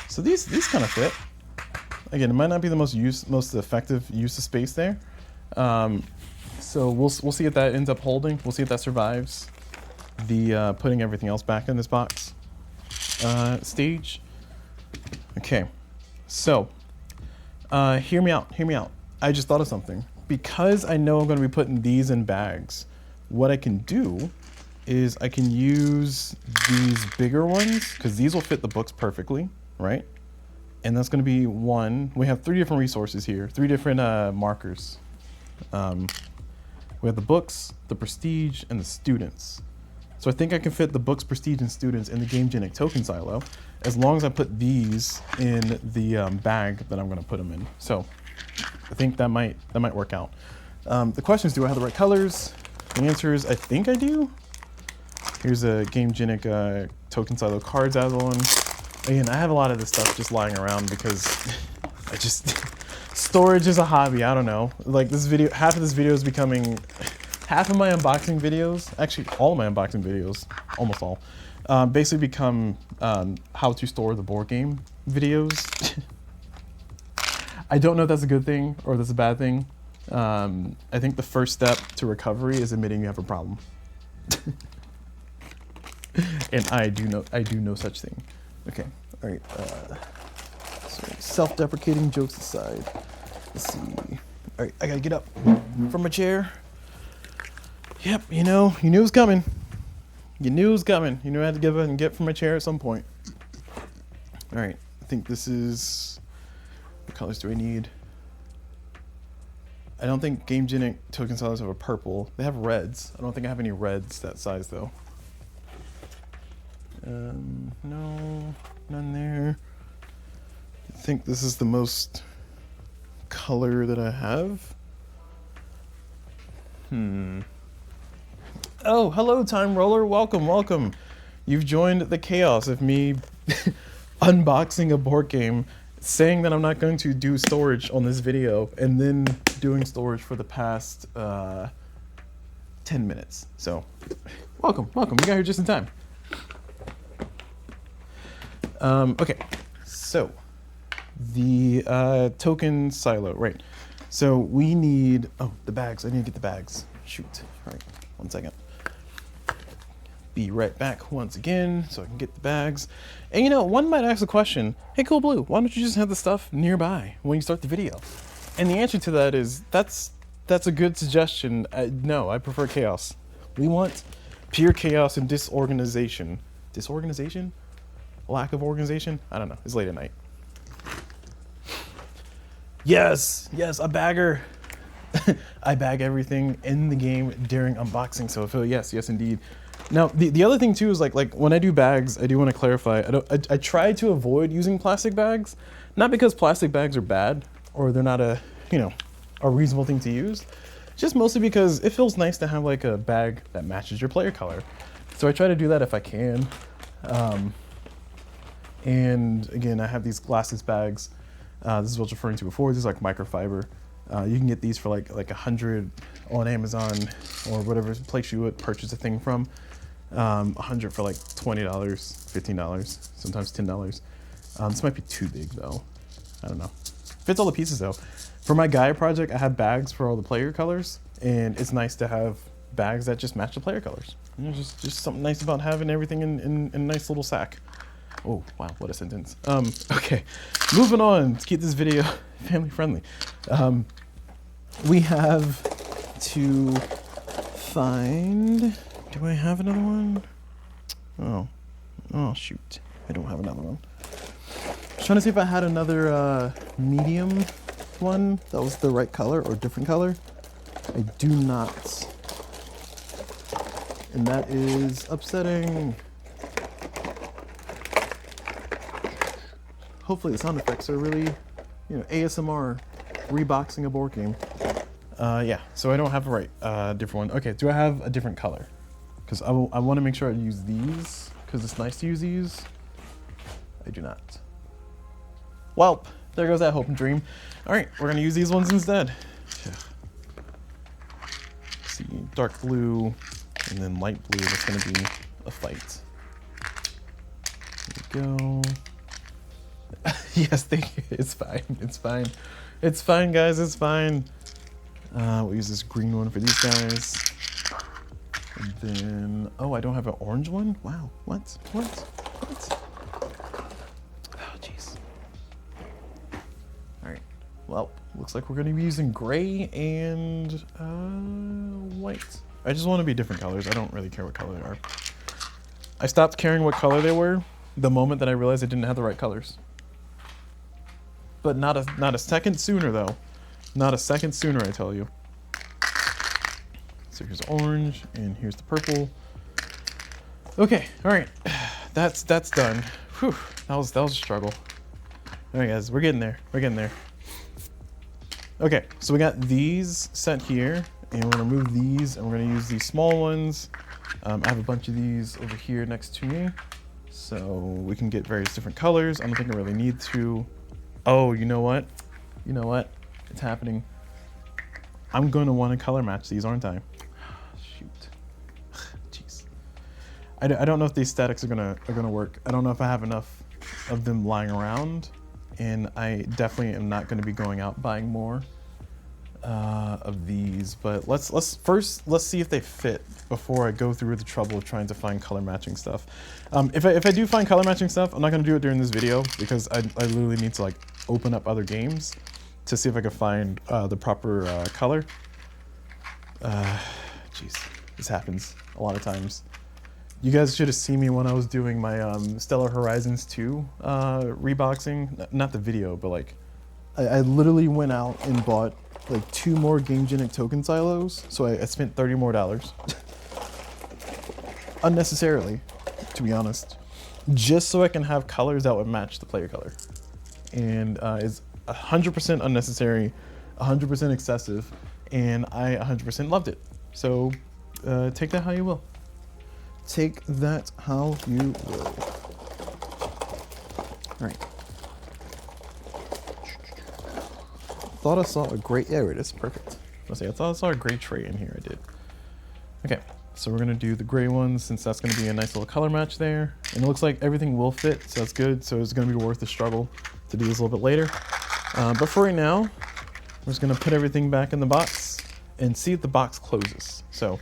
Speaker 1: So these kind of fit. Again, it might not be the most effective use of space there. So we'll see if that ends up holding. We'll see if that survives the putting everything else back in this box stage. Okay, so hear me out. I just thought of something. Because I know I'm going to be putting these in bags, what I can do is I can use these bigger ones, because these will fit the books perfectly, right? And that's going to be one. We have 3 different resources here, 3 different markers. We have the books, the Prestige, and the students. So I think I can fit the books, Prestige, and students in the GameGenic token silo, as long as I put these in the bag that I'm going to put them in. So I think that might work out. The question is, do I have the right colors? The answer is, I think I do. Here's a GameGenic token silo cards as one. Again, I have a lot of this stuff just lying around because I just storage is a hobby. I don't know. Like this video, half of this video is becoming. Half of my unboxing videos, actually all of my unboxing videos, almost all, basically become how to store the board game videos. I don't know if that's a good thing or that's a bad thing. I think the first step to recovery is admitting you have a problem. And I do no such thing. Okay, all right. So self-deprecating jokes aside, let's see. All right, I gotta get up from my chair. Yep, you knew it was coming. You knew it was coming. You knew I had to get up and get from my chair at some point. All right, I think this is, what colors do I need? I don't think GameGenic token silos have a purple. They have reds. I don't think I have any reds that size though. No, none there. think this is the most color that I have. Oh, hello, Time Roller. Welcome, welcome. You've joined the chaos of me unboxing a board game, saying that I'm not going to do storage on this video, and then doing storage for the past 10 minutes. So, welcome, welcome. You got here just in time. Okay, so the token silo, right? So we need, oh, the bags. I need to get the bags. Shoot. All right, 1 second. Be right back once again so I can get the bags. And you know, one might ask the question, hey, CulBlu, why don't you just have the stuff nearby when you start the video? And the answer to that is, that's a good suggestion. No, I prefer chaos. We want pure chaos and disorganization. Disorganization? Lack of organization? I don't know. It's late at night. Yes, yes, a bagger. I bag everything in the game during unboxing, so I feel yes, indeed. Now, the other thing too is like when I do bags, I do want to clarify. I try to avoid using plastic bags, not because plastic bags are bad or they're not a reasonable thing to use, just mostly because it feels nice to have like a bag that matches your player color. So I try to do that if I can. And again, I have these glasses bags. This is what I was referring to before. These are like microfiber. You can get these for like 100 on Amazon or whatever place you would purchase a thing from. 100 for like $20, $15, sometimes $10. This might be too big though. I don't know. Fits all the pieces though. For my Gaia project, I have bags for all the player colors, and it's nice to have bags that just match the player colors. You know, just something nice about having everything in a nice little sack. Oh, wow, what a sentence. Okay, moving on to keep this video family friendly. We have to find, do I have another one? Oh shoot, I don't have another one. I was trying to see if I had another medium one that was the right color or different color. I do not. And that is upsetting. Hopefully the sound effects are really, ASMR, reboxing a board game. Yeah, so I don't have a different one. Okay, do I have a different color? Because I want to make sure I use these, because it's nice to use these. I do not. Well, there goes that hope and dream. All right, we're going to use these ones instead. Let's see, dark blue and then light blue. That's going to be a fight. There we go. Yes, thank you. It's fine. It's fine. It's fine, guys. It's fine. We'll use this green one for these guys. And then, oh, I don't have an orange one? Wow. What? Oh, jeez. All right. Well, looks like we're going to be using gray and white. I just want to be different colors. I don't really care what color they are. I stopped caring what color they were the moment that I realized I didn't have the right colors. But not a second sooner though. Not a second sooner, I tell you. So here's orange and here's the purple. Okay, all right, that's done. Whew, that was a struggle. All right, guys, we're getting there. Okay, so we got these set here, and we're gonna move these, and we're gonna use these small ones. I have a bunch of these over here next to me, so we can get various different colors. I don't think I really need to. Oh, you know what? It's happening. I'm going to want to color match these, aren't I? Shoot. Jeez. I don't know if the aesthetics are gonna work. I don't know if I have enough of them lying around, and I definitely am not going to be going out buying more of these. But let's see if they fit before I go through the trouble of trying to find color matching stuff. If I do find color matching stuff, I'm not going to do it during this video because I literally need to like open up other games to see if I can find the proper color. Jeez, this happens a lot of times. You guys should have seen me when I was doing my Stellar Horizons 2 reboxing. Not the video, but like I literally went out and bought like 2 more Gamegenic token silos. So I spent $30 more. Unnecessarily, to be honest. Just so I can have colors that would match the player color. and is 100% unnecessary, 100% excessive, and I 100% loved it. So take that how you will. Take that how you will. All right. Thought I saw a gray, there it is, perfect. I thought I saw a gray tray in here, I did. Okay, so we're gonna do the gray one since that's gonna be a nice little color match there. And it looks like everything will fit, so that's good. So it's gonna be worth the struggle to do this a little bit later. But for right now, we're just gonna put everything back in the box and see if the box closes. So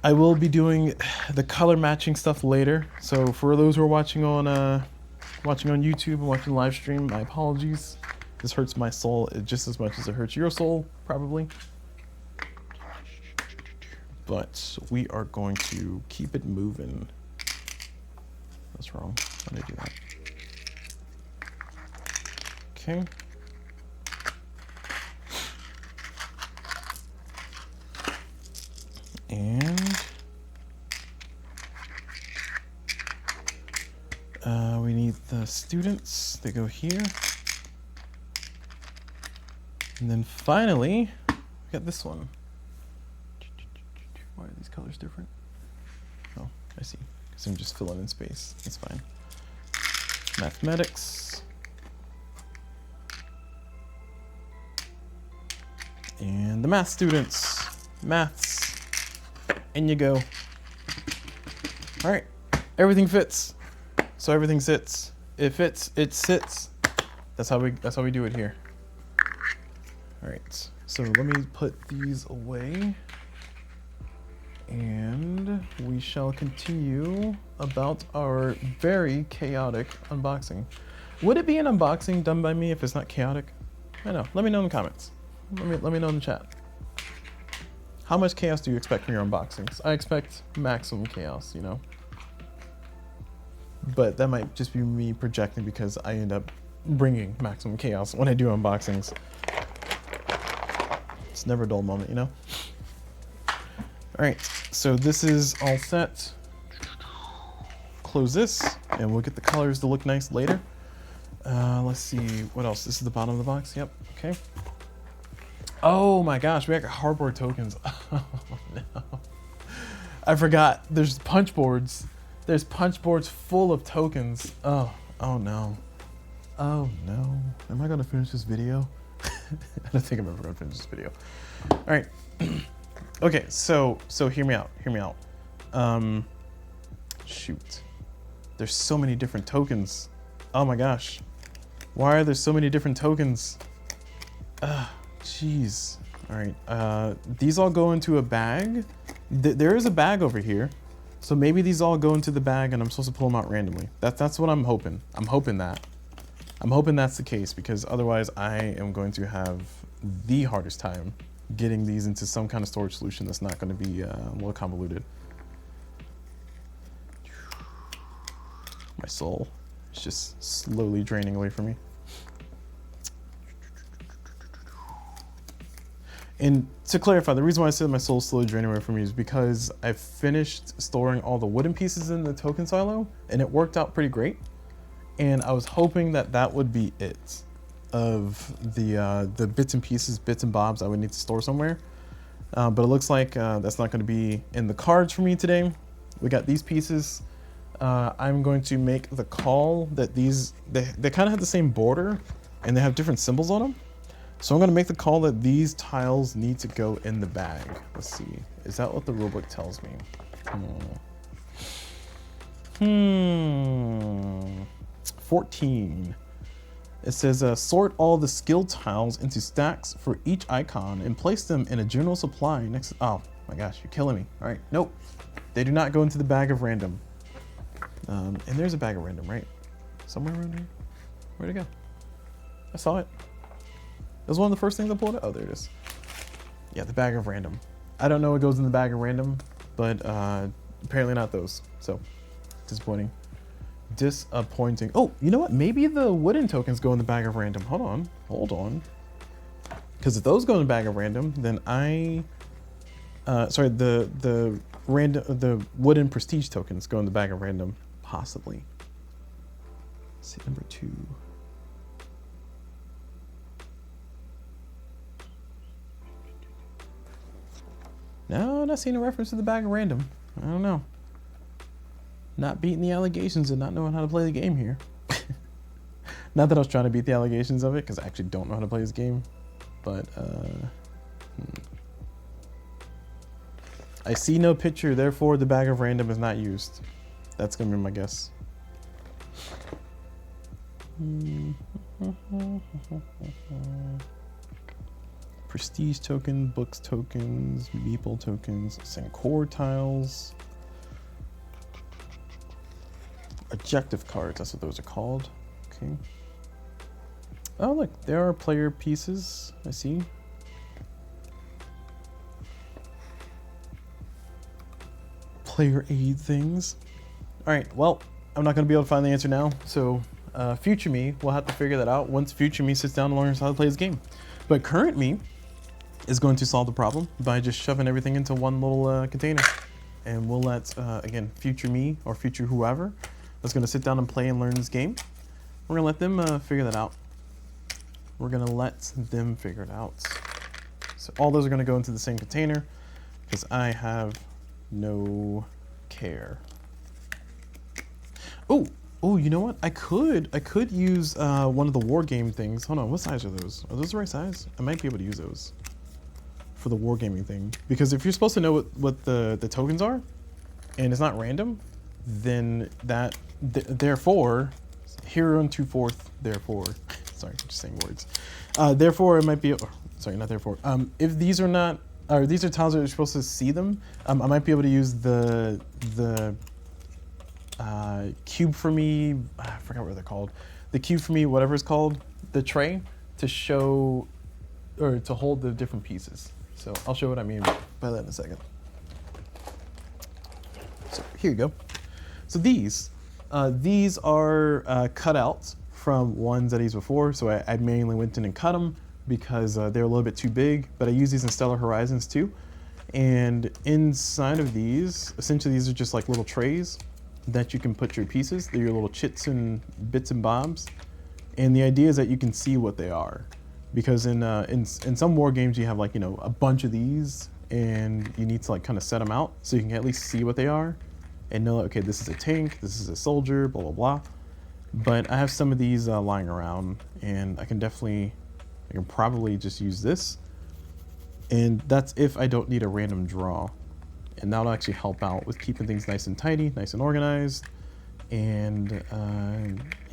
Speaker 1: I will be doing the color matching stuff later. So for those who are watching on YouTube and watching live stream, my apologies. This hurts my soul just as much as it hurts your soul, probably. But we are going to keep it moving. That's wrong. How did I do that? Okay. And we need the students. They go here. And then finally, we got this one. Why are these colors different? Oh, I see. Because I'm just filling in space. That's fine. Mathematics. And the math students. Maths. In you go. All right. Everything fits. So everything sits. It fits. It sits. That's how we do it here. All right. So let me put these away. And we shall continue about our very chaotic unboxing. Would it be an unboxing done by me if it's not chaotic? I know. Let me know in the comments. Let me know in the chat. How much chaos do you expect from your unboxings? I expect maximum chaos, you know? But that might just be me projecting because I end up bringing maximum chaos when I do unboxings. It's never a dull moment, you know? All right, so this is all set. Close this, and we'll get the colors to look nice later. Let's see, what else? This is the bottom of the box, yep, okay. Oh my gosh, we got cardboard tokens. Oh no. I forgot, there's punch boards. There's punch boards full of tokens. Oh no. Oh no. Am I gonna finish this video? I don't think I'm ever gonna finish this video. All right. Okay, so hear me out. Shoot. There's so many different tokens. Oh my gosh. Why are there so many different tokens? Jeez. All right. These all go into a bag. There is a bag over here. So maybe these all go into the bag and I'm supposed to pull them out randomly. That's what I'm hoping. I'm hoping that's the case because otherwise I am going to have the hardest time getting these into some kind of storage solution that's not going to be a little convoluted. My soul is just slowly draining away from me. And to clarify, the reason why I said my soul is slowly draining away from me is because I finished storing all the wooden pieces in the token silo and it worked out pretty great. And I was hoping that that would be it of the bits and pieces, bits and bobs I would need to store somewhere. But it looks like that's not going to be in the cards for me today. We got these pieces. I'm going to make the call that they kind of have the same border and they have different symbols on them. So I'm going to make the call that these tiles need to go in the bag. Let's see. Is that what the rulebook tells me? 14. It says, sort all the skill tiles into stacks for each icon and place them in a general supply next to, oh my gosh, you're killing me. All right, nope. They do not go into the bag of random. And there's a bag of random, right? Somewhere around here. Where'd it go? I saw it. It was one of the first things I pulled out. Oh, there it is. Yeah, the bag of random. I don't know what goes in the bag of random, but apparently not those. So, disappointing. Disappointing. Oh, you know what? Maybe the wooden tokens go in the bag of random. Hold on. Because if those go in the bag of random, then the wooden prestige tokens go in the bag of random, possibly. Let's see, number 2. No, not seeing a reference to the bag of random. I don't know. Not beating the allegations and not knowing how to play the game here. Not that I was trying to beat the allegations of it, because I actually don't know how to play this game. But, I see no picture, therefore the bag of random is not used. That's going to be my guess. Prestige token, books tokens, meeple tokens, Sankore tiles, objective cards, that's what those are called. Okay. Oh look, there are player pieces, I see. Player aid things. Alright, well, I'm not going to be able to find the answer now, so future me will have to figure that out once future me sits down and learns how to play this game. But current me is going to solve the problem by just shoving everything into one little container. And we'll let, again, future me or future whoever that's going to sit down and play and learn this game, we're going to let them figure that out. We're going to let them figure it out. So all those are going to go into the same container because I have no care. Oh, you know what? I could use one of the war game things. Hold on, what size are those? Are those the right size? I might be able to use those for the wargaming thing. Because if you're supposed to know what the tokens are, and it's not random, then therefore, hero and 2/4, therefore, sorry, I'm just saying words. Therefore, it might be, sorry, not therefore. If these are not, or these are tiles that you're supposed to see them, I might be able to use the cube for me, I forgot what they're called. The cube for me, whatever it's called, the tray, to show, or to hold the different pieces. So I'll show what I mean by that in a second. So here you go. So these are cutouts from ones that I used before. So I manually went in and cut them because they're a little bit too big, but I use these in Stellar Horizons too. And inside of these, essentially these are just like little trays that you can put your pieces. They're your little chits and bits and bobs. And the idea is that you can see what they are. Because in some war games you have like, you know, a bunch of these and you need to like kind of set them out so you can at least see what they are and know, okay, this is a tank, this is a soldier, blah, blah, blah. But I have some of these lying around and I can probably just use this. And that's if I don't need a random draw. And that'll actually help out with keeping things nice and tidy, nice and organized. And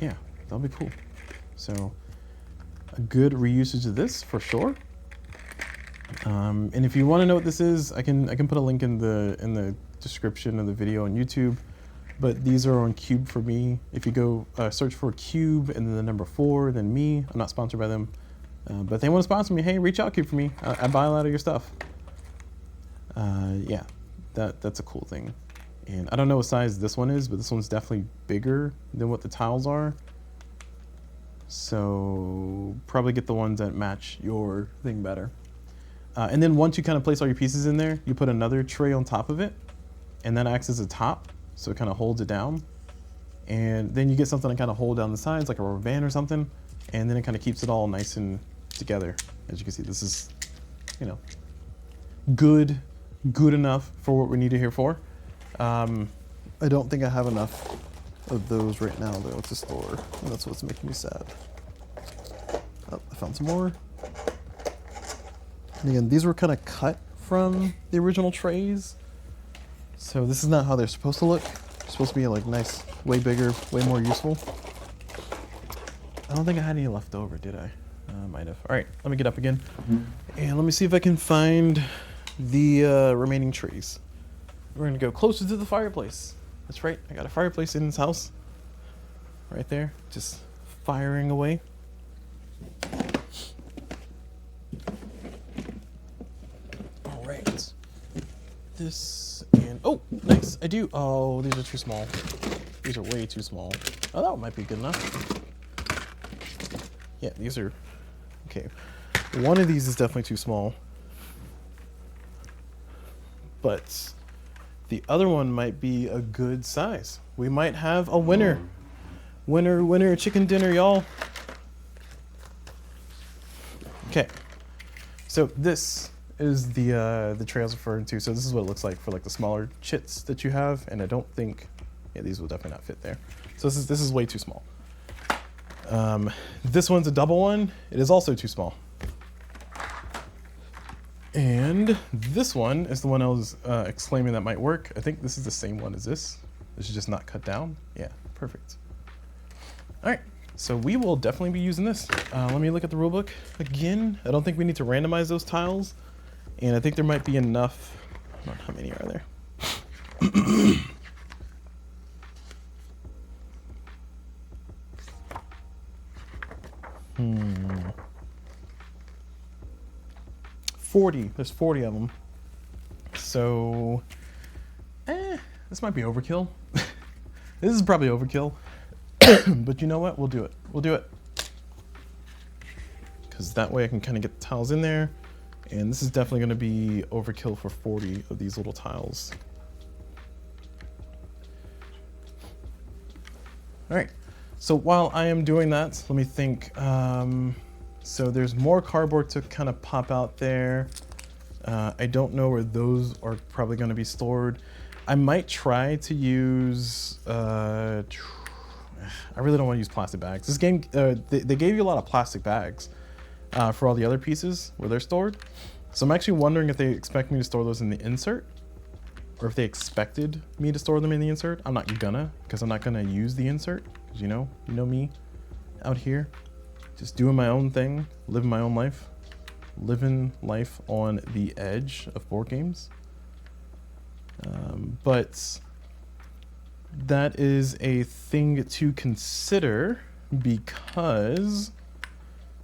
Speaker 1: yeah, that'll be cool. So a good reusage of this for sure. And if you want to know what this is, I can put a link in the description of the video on YouTube. But these are on Cube for me. If you go search for Cube and then the number 4, then me. I'm not sponsored by them, but if they want to sponsor me, hey, reach out, Cube for me. I buy a lot of your stuff. Yeah, that's a cool thing. And I don't know what size this one is, but this one's definitely bigger than what the tiles are. So probably get the ones that match your thing better. And then once you kind of place all your pieces in there, you put another tray on top of it, and that acts as a top, so it kind of holds it down. And then you get something to kind of hold down the sides, like a rubber band or something, and then it kind of keeps it all nice and together. As you can see, this is, you know, good enough for what we need it here for. I don't think I have enough of those right now though to store, and that's what's making me sad. Oh, I found some more. And again, these were kind of cut from the original trays, so this is not how they're supposed to look. They're supposed to be like nice, way bigger, way more useful. I don't think I had any left over, did I? Might have. All right, let me get up again, and let me see if I can find the remaining trays. We're gonna go closer to the fireplace. That's right, I got a fireplace in this house. Right there, just firing away. All right. This and, oh, nice, I do. Oh, these are too small. These are way too small. Oh, that one might be good enough. Yeah, these are, okay. One of these is definitely too small. But the other one might be a good size. We might have a winner. Winner, chicken dinner, y'all. Okay. So this is the tray I was referring to. So this is what it looks like for like the smaller chits that you have, and I don't think, yeah, these will definitely not fit there. So this is way too small. This one's a double one. It is also too small. And this one is the one I was exclaiming that might work. I think this is the same one as this. This is just not cut down. Yeah, perfect. All right, so we will definitely be using this. Let me look at the rulebook again. I don't think we need to randomize those tiles. And I think there might be enough. I don't know, how many are there? 40. There's 40 of them. So, this might be overkill. This is probably overkill. But you know what? We'll do it. We'll do it. Because that way I can kind of get the tiles in there. And this is definitely going to be overkill for 40 of these little tiles. All right. So while I am doing that, let me think. So there's more cardboard to kind of pop out there. I don't know where those are probably going to be stored. I might try to use, I really don't want to use plastic bags. This game, they gave you a lot of plastic bags for all the other pieces where they're stored. So I'm actually wondering if they expect me to store those in the insert, or if they expected me to store them in the insert. I'm not gonna, because I'm not gonna use the insert. Because you know me out here, just doing my own thing, living my own life, living life on the edge of board games. But that is a thing to consider, because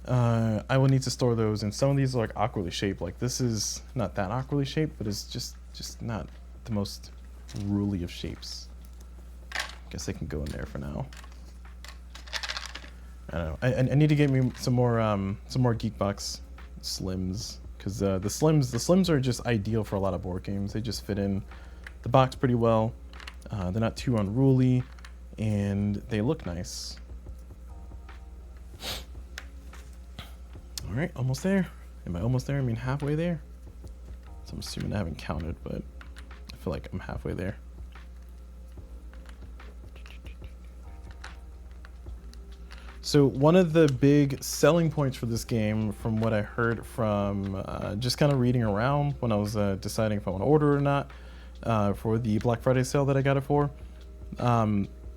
Speaker 1: I will need to store those, and some of these are like awkwardly shaped. Like this is not that awkwardly shaped, but it's just not the most ruly of shapes. Guess they can go in there for now. I don't know. I need to get me some more Geekbox Slims, because the Slims are just ideal for a lot of board games. They just fit in the box pretty well. They're not too unruly, and they look nice. All right, almost there. Am I almost there? I mean halfway there. So I'm assuming I haven't counted, but I feel like I'm halfway there. So one of the big selling points for this game, from what I heard from just kind of reading around when I was deciding if I want to order it or not for the Black Friday sale that I got it for,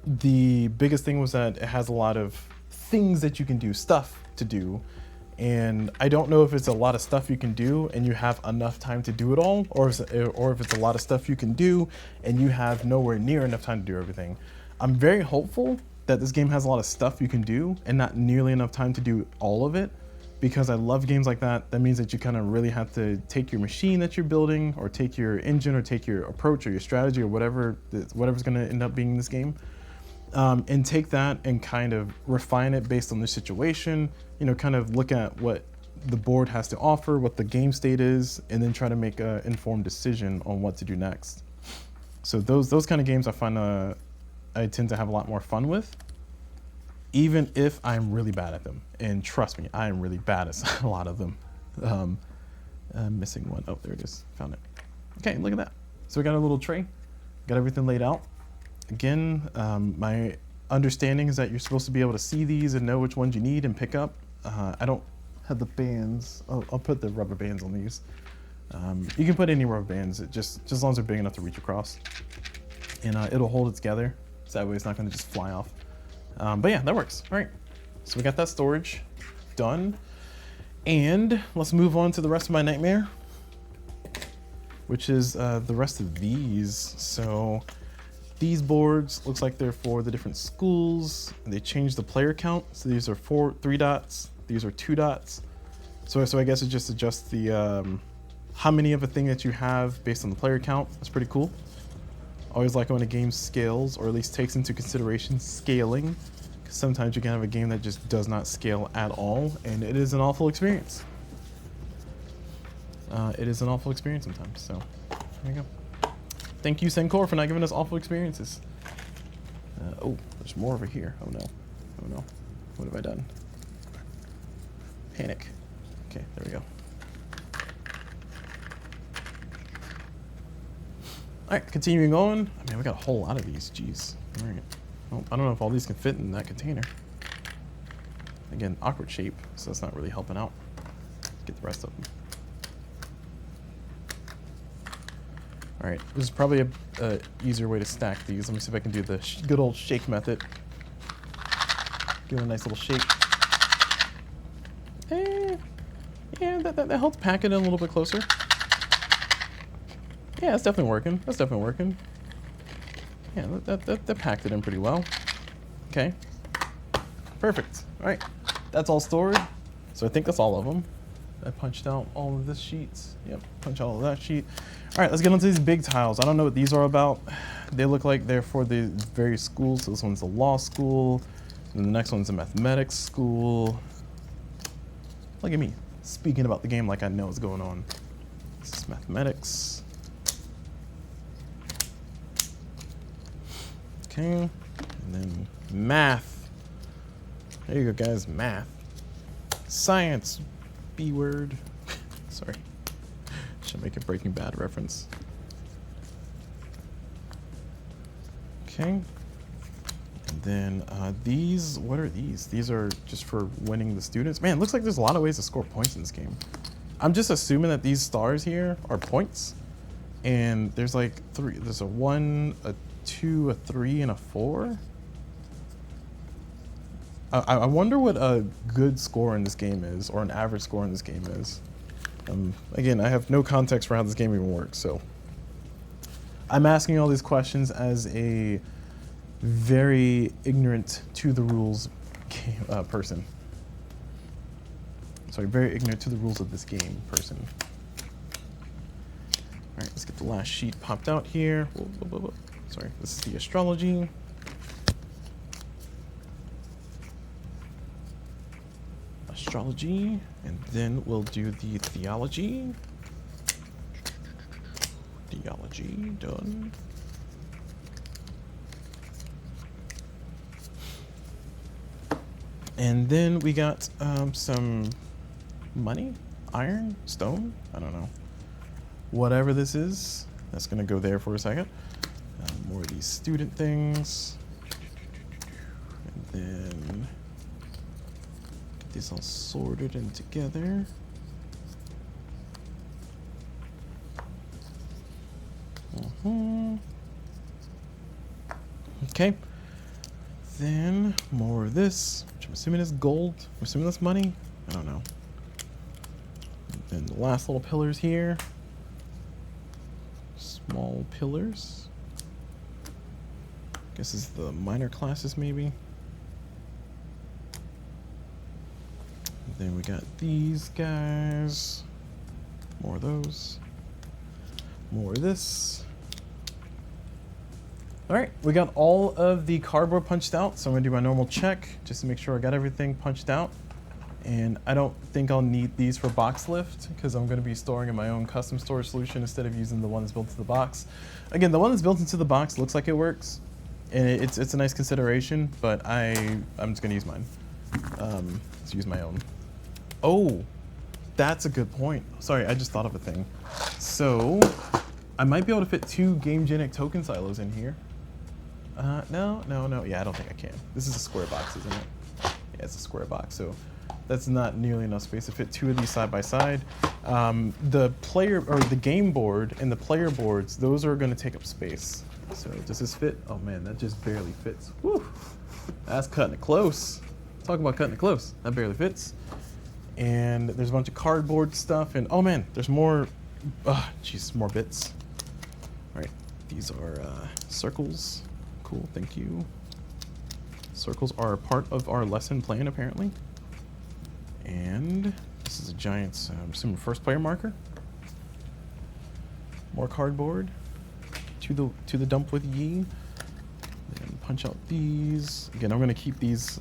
Speaker 1: the biggest thing was that it has a lot of things that you can do, stuff to do. And I don't know if it's a lot of stuff you can do and you have enough time to do it all, or if it's a lot of stuff you can do and you have nowhere near enough time to do everything. I'm very hopeful that this game has a lot of stuff you can do and not nearly enough time to do all of it, because I love games like that. That means that you kind of really have to take your machine that you're building, or take your engine, or take your approach or your strategy, or whatever's going to end up being in this game, and take that and kind of refine it based on the situation. You know, kind of look at what the board has to offer, what the game state is, and then try to make an informed decision on what to do next. So those kind of games I find I tend to have a lot more fun with, even if I'm really bad at them. And trust me, I am really bad at a lot of them. I'm missing one. Oh, there it is. Found it. Okay, look at that. So we got a little tray, got everything laid out. Again, my understanding is that you're supposed to be able to see these and know which ones you need and pick up. I don't have the bands. I'll put the rubber bands on these. You can put any rubber bands, just as long as they're big enough to reach across. And it'll hold it together, so that way it's not gonna just fly off. But yeah, that works. All right, so we got that storage done. And let's move on to the rest of my nightmare, which is the rest of these. So these boards looks like they're for the different schools. They changed the player count. So these are 3 dots. These are 2 dots. So I guess it just adjusts the how many of a thing that you have based on the player count. That's pretty cool. Always like when a game scales, or at least takes into consideration scaling, because sometimes you can have a game that just does not scale at all, and it is an awful experience. It is an awful experience sometimes. So there you go. Thank you, Sankore, for not giving us awful experiences. Oh, there's more over here. Oh no. Oh no. What have I done? Panic. Okay, there we go. right, continuing on. I mean, we got a whole lot of these. Jeez. All right. Well, I don't know if all these can fit in that container. Again, awkward shape, so that's not really helping out. Let's get the rest of them. All right, this is probably a easier way to stack these. Let me see if I can do the good old shake method. Give it a nice little shake. Yeah, that helps pack it in a little bit closer. Yeah, that's definitely working. That's definitely working. Yeah, that packed it in pretty well. Okay. Perfect. All right, that's all stored. So I think that's all of them. I punched out all of this sheets. Yep, punch out all of that sheet. All right, let's get onto these big tiles. I don't know what these are about. They look like they're for the various schools. So this one's a law school, and the next one's a mathematics school. Look at me, speaking about the game like I know what's going on. This is mathematics. Okay, and then math. There you go, guys, math. Science, B word. Sorry. Should make a Breaking Bad reference. Okay. And then these, what are these? These are just for winning the students. Man, it looks like there's a lot of ways to score points in this game. I'm just assuming that these stars here are points. And there's like three. There's a 1, a 2, a 3, and a 4. I wonder what a good score in this game is, or an average score in this game is. Again, I have no context for how this game even works, so I'm asking all these questions as a very ignorant to the rules person. Sorry, very ignorant to the rules of this game person. All right, let's get the last sheet popped out here. Whoa. Sorry, this is the astrology. Astrology, and then we'll do the theology. Theology, done. And then we got some money, iron, stone, I don't know. Whatever this is, that's gonna go there for a second. More of these student things. And then get these all sorted and together. Okay. Then more of this, which I'm assuming is gold. I'm assuming that's money. I don't know. And then the last little pillars here. Small pillars. Guess this is the minor classes maybe. And then we got these guys. More of those. More of this. All right, we got all of the cardboard punched out, so I'm gonna do my normal check just to make sure I got everything punched out. And I don't think I'll need these for box lift because I'm gonna be storing in my own custom storage solution instead of using the one that's built into the box. Again, the one that's built into the box looks like it works, and it's a nice consideration, but I'm just gonna use mine. Let's use my own. Oh, that's a good point. Sorry, I just thought of a thing. So I might be able to fit 2 GameGenic token silos in here. No. Yeah, I don't think I can. This is a square box, isn't it? Yeah, it's a square box, so that's not nearly enough space to fit 2 of these side by side. The player, or the game board and the player boards, those are gonna take up space. So does this fit? Oh man, that just barely fits. Whew, that's cutting it close. Talk about cutting it close. That barely fits. And there's a bunch of cardboard stuff, and oh man, there's more, jeez, more bits. All right, these are circles. Cool, thank you. Circles are a part of our lesson plan, apparently. And this is a giant, I'm assuming, first player marker. More cardboard. To the dump with ye. Then punch out these. Again, I'm gonna keep these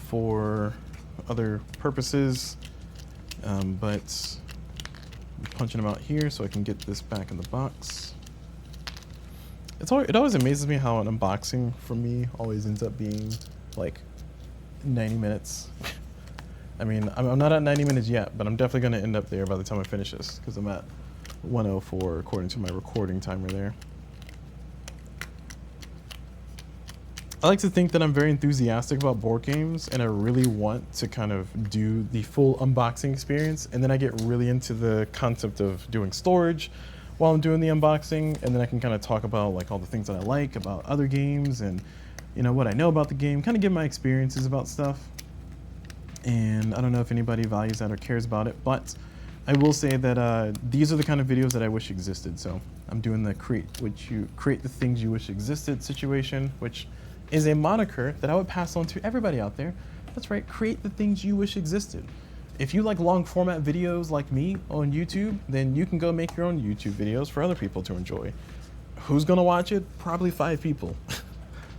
Speaker 1: for other purposes, but I'm punching them out here so I can get this back in the box. It always amazes me how an unboxing for me always ends up being like 90 minutes. I mean, I'm not at 90 minutes yet, but I'm definitely going to end up there by the time I finish this because I'm at 104 according to my recording timer there. I like to think that I'm very enthusiastic about board games, and I really want to kind of do the full unboxing experience, and then I get really into the concept of doing storage while I'm doing the unboxing, and then I can kind of talk about like all the things that I like about other games and, you know, what I know about the game, kind of give my experiences about stuff. And I don't know if anybody values that or cares about it, but I will say that these are the kind of videos that I wish existed. So I'm doing the create the things you wish existed situation, which is a moniker that I would pass on to everybody out there. That's right, create the things you wish existed. If you like long format videos like me on YouTube, then you can go make your own YouTube videos for other people to enjoy. Who's gonna watch it? Probably 5 people.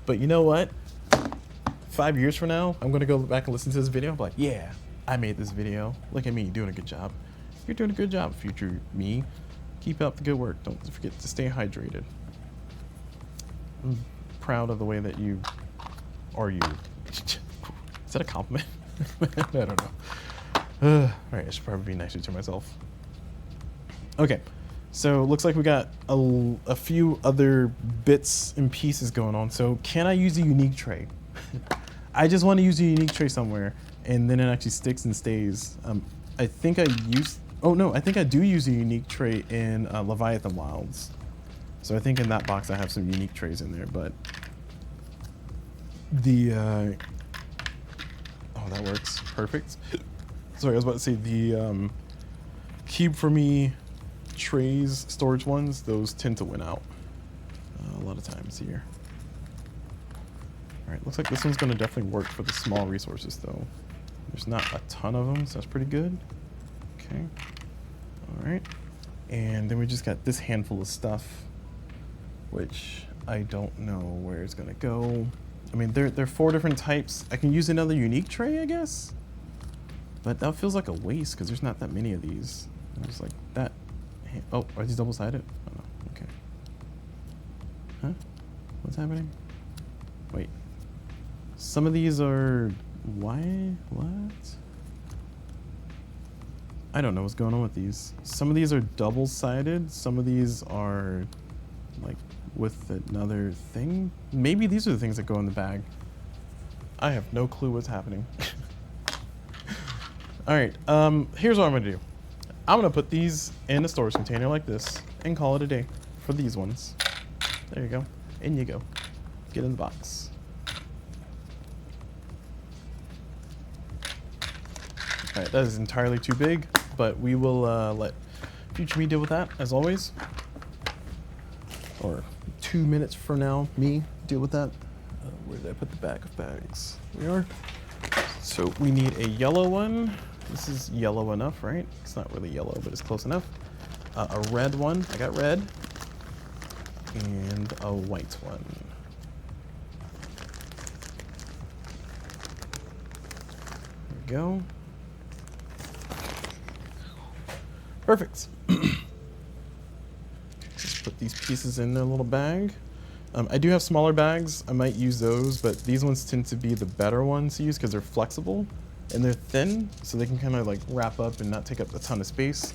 Speaker 1: But you know what? 5 years from now, I'm gonna go back and listen to this video. I'm like, yeah, I made this video. Look at me doing a good job. You're doing a good job, future me. Keep up the good work. Don't forget to stay hydrated. Proud of the way that you are you. Is that a compliment? I don't know. Alright, I should probably be nicer to myself. Okay, so looks like we got a few other bits and pieces going on. So can I use a unique tray? I just want to use a unique tray somewhere, and then it actually sticks and stays. I think I do use a unique tray in Leviathan Wilds. So I think in that box I have some unique trays in there, but the oh, that works perfect. Sorry, I was about to say the Cube for Me trays, storage ones, those tend to win out a lot of times here. All right, looks like this one's going to definitely work for the small resources though. There's not a ton of them, so that's pretty good. Okay, all right, and then we just got this handful of stuff, which I don't know where it's gonna go. I mean, there are 4 different types. I can use another unique tray, I guess, but that feels like a waste because there's not that many of these. There's like that. Oh, are these double-sided? Oh no. Okay. Huh? What's happening? Wait. Some of these are why? What? I don't know what's going on with these. Some of these are double-sided. Some of these are like with another thing. Maybe these are the things that go in the bag. I have no clue what's happening. All right, here's what I'm gonna do. I'm gonna put these in a storage container like this and call it a day for these ones. There you go, in you go. Get in the box. All right, that is entirely too big, but we will let future me deal with that as always. Or 2 minutes from now, me deal with that. Where did I put the bag of bags? We are. So we need a yellow one. This is yellow enough, right? It's not really yellow, but it's close enough. A red one. I got red. And a white one. There we go. Perfect. Just put these pieces in their little bag. I do have smaller bags. I might use those, but these ones tend to be the better ones to use because they're flexible and they're thin, so they can kind of like wrap up and not take up a ton of space.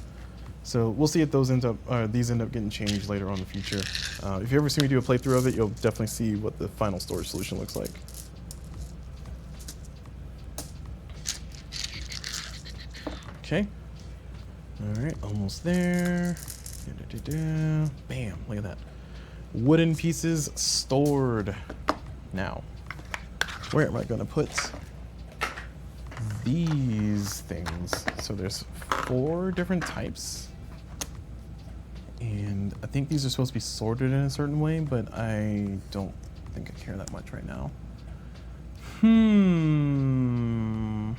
Speaker 1: So we'll see if those these end up getting changed later on in the future. If you ever see me do a playthrough of it, you'll definitely see what the final storage solution looks like. Okay. All right, almost there. Bam, look at that. Wooden pieces stored. Now, where am I gonna put these things? So there's 4 different types. And I think these are supposed to be sorted in a certain way, but I don't think I care that much right now. Man,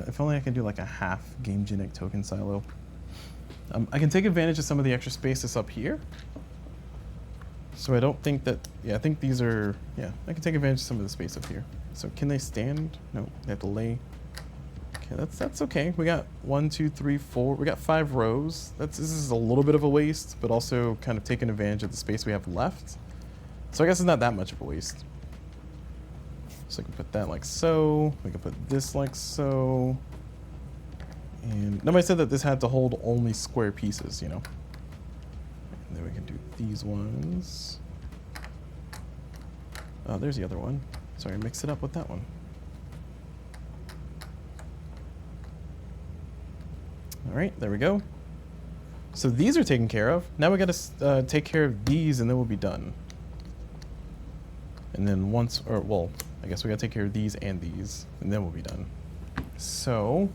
Speaker 1: if only I could do like a half GameGenic token silo. I can take advantage of some of the extra space that's up here. So I don't think that, yeah, I think these are, yeah, I can take advantage of some of the space up here. So can they stand? No, they have to lay. Okay, that's okay. We got 1, 2, 3, 4. We got 5 rows. This is a little bit of a waste, but also kind of taking advantage of the space we have left. So I guess it's not that much of a waste. So I can put that like so. We can put this like so. And nobody said that this had to hold only square pieces, you know. And then we can do these ones. Oh, there's the other one. Sorry, mix it up with that one. All right, there we go. So these are taken care of. Now we gotta take care of these and then we'll be done. And then once, or well, I guess we gotta take care of these and these and then we'll be done. So,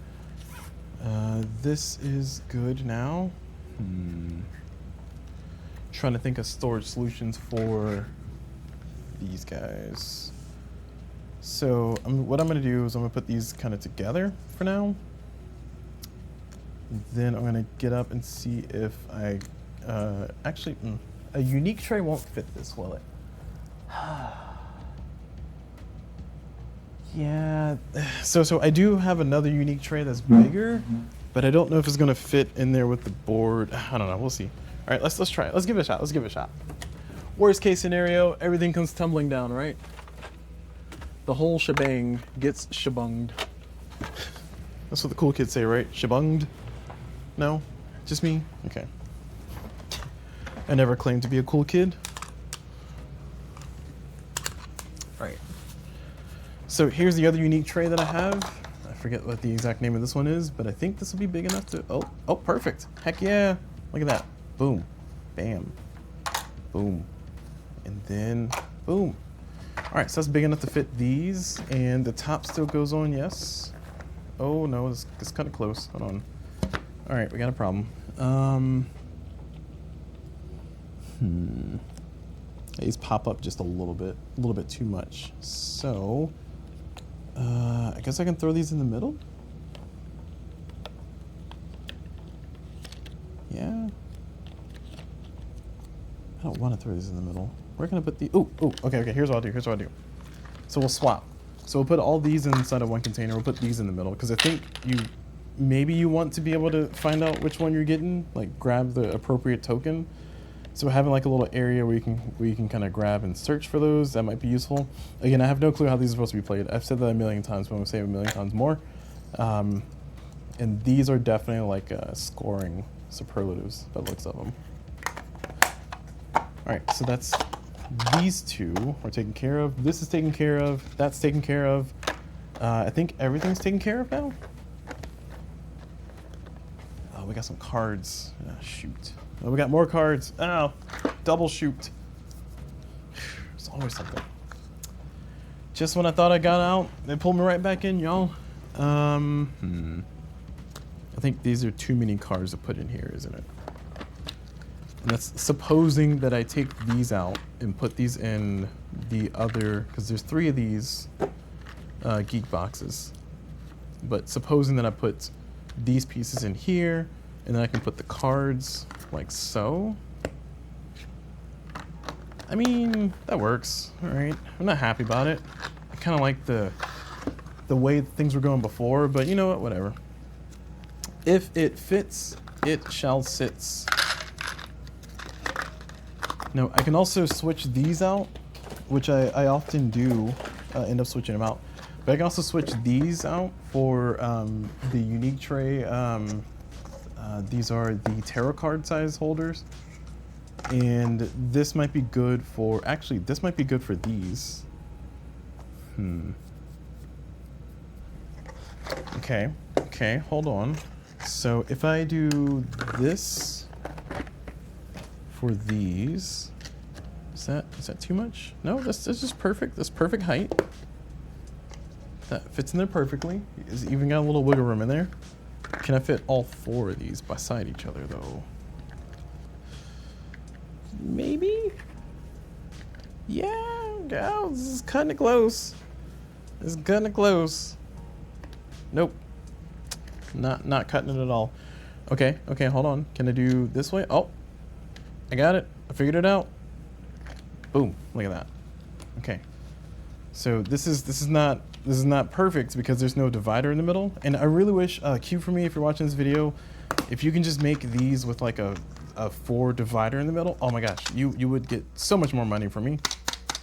Speaker 1: this is good now. Trying to think of storage solutions for these guys. So what I'm gonna do is I'm gonna put these kind of together for now. Then I'm gonna get up and see if I, actually, a unique tray won't fit this, will it? Yeah, so I do have another unique tray that's bigger, but I don't know if it's gonna fit in there with the board. I don't know, we'll see. All right, let's try it. Let's give it a shot, let's give it a shot. Worst case scenario, everything comes tumbling down, right? The whole shebang gets shebunged. That's what the cool kids say, right? Shebunged? No? Just me? Okay. I never claimed to be a cool kid. Right. So here's the other unique tray that I have. I forget what the exact name of this one is, but I think this will be big enough to, oh, perfect. Heck yeah. Look at that. Boom. Bam. Boom. And then, boom. All right, so that's big enough to fit these, and the top still goes on, yes. Oh no, it's kind of close, hold on. All right, we got a problem. These pop up just a little bit too much. So, I guess I can throw these in the middle? Yeah. I don't want to throw these in the middle. Where can I put the, okay, here's what I'll do, So we'll swap. So we'll put all these inside of one container, we'll put these in the middle, because I think maybe you want to be able to find out which one you're getting, like grab the appropriate token. So having like a little area where you can kind of grab and search for those, that might be useful. Again, I have no clue how these are supposed to be played. I've said that a million times, but I'm gonna say it a million times more. And these are definitely like scoring superlatives by the looks of them. All right, so that's these two are taken care of. This is taken care of. That's taken care of. I think everything's taken care of now. Oh, we got some cards. Oh, shoot. Oh, we got more cards. Oh, double shoot. There's always something. Just when I thought I got out, they pulled me right back in, y'all. I think these are too many cards to put in here, isn't it? And that's supposing that I take these out and put these in the other, because there's 3 of these geek boxes. But supposing that I put these pieces in here, and then I can put the cards like so. I mean, that works, all right? I'm not happy about it. I kind of like the way things were going before, but you know what, whatever. If it fits, it shall sits. Now, I can also switch these out, which I often do end up switching them out. But I can also switch these out for the unique tray. These are the tarot card size holders. And this might be good for, actually, this might be good for these. Okay, hold on. So if I do this for these, is that too much? No, that's just perfect. That's perfect height. That fits in there perfectly. It's even got a little wiggle room in there. Can I fit all 4 of these beside each other though? Maybe? Yeah, this is kinda close. It's kinda close. Nope. Not cutting it at all. Okay, hold on. Can I do this way? Oh, I got it. I figured it out. Boom, look at that. Okay. So this is not perfect because there's no divider in the middle. And I really wish, Q for me, if you're watching this video, if you can just make these with like a 4 divider in the middle, oh my gosh, you would get so much more money from me.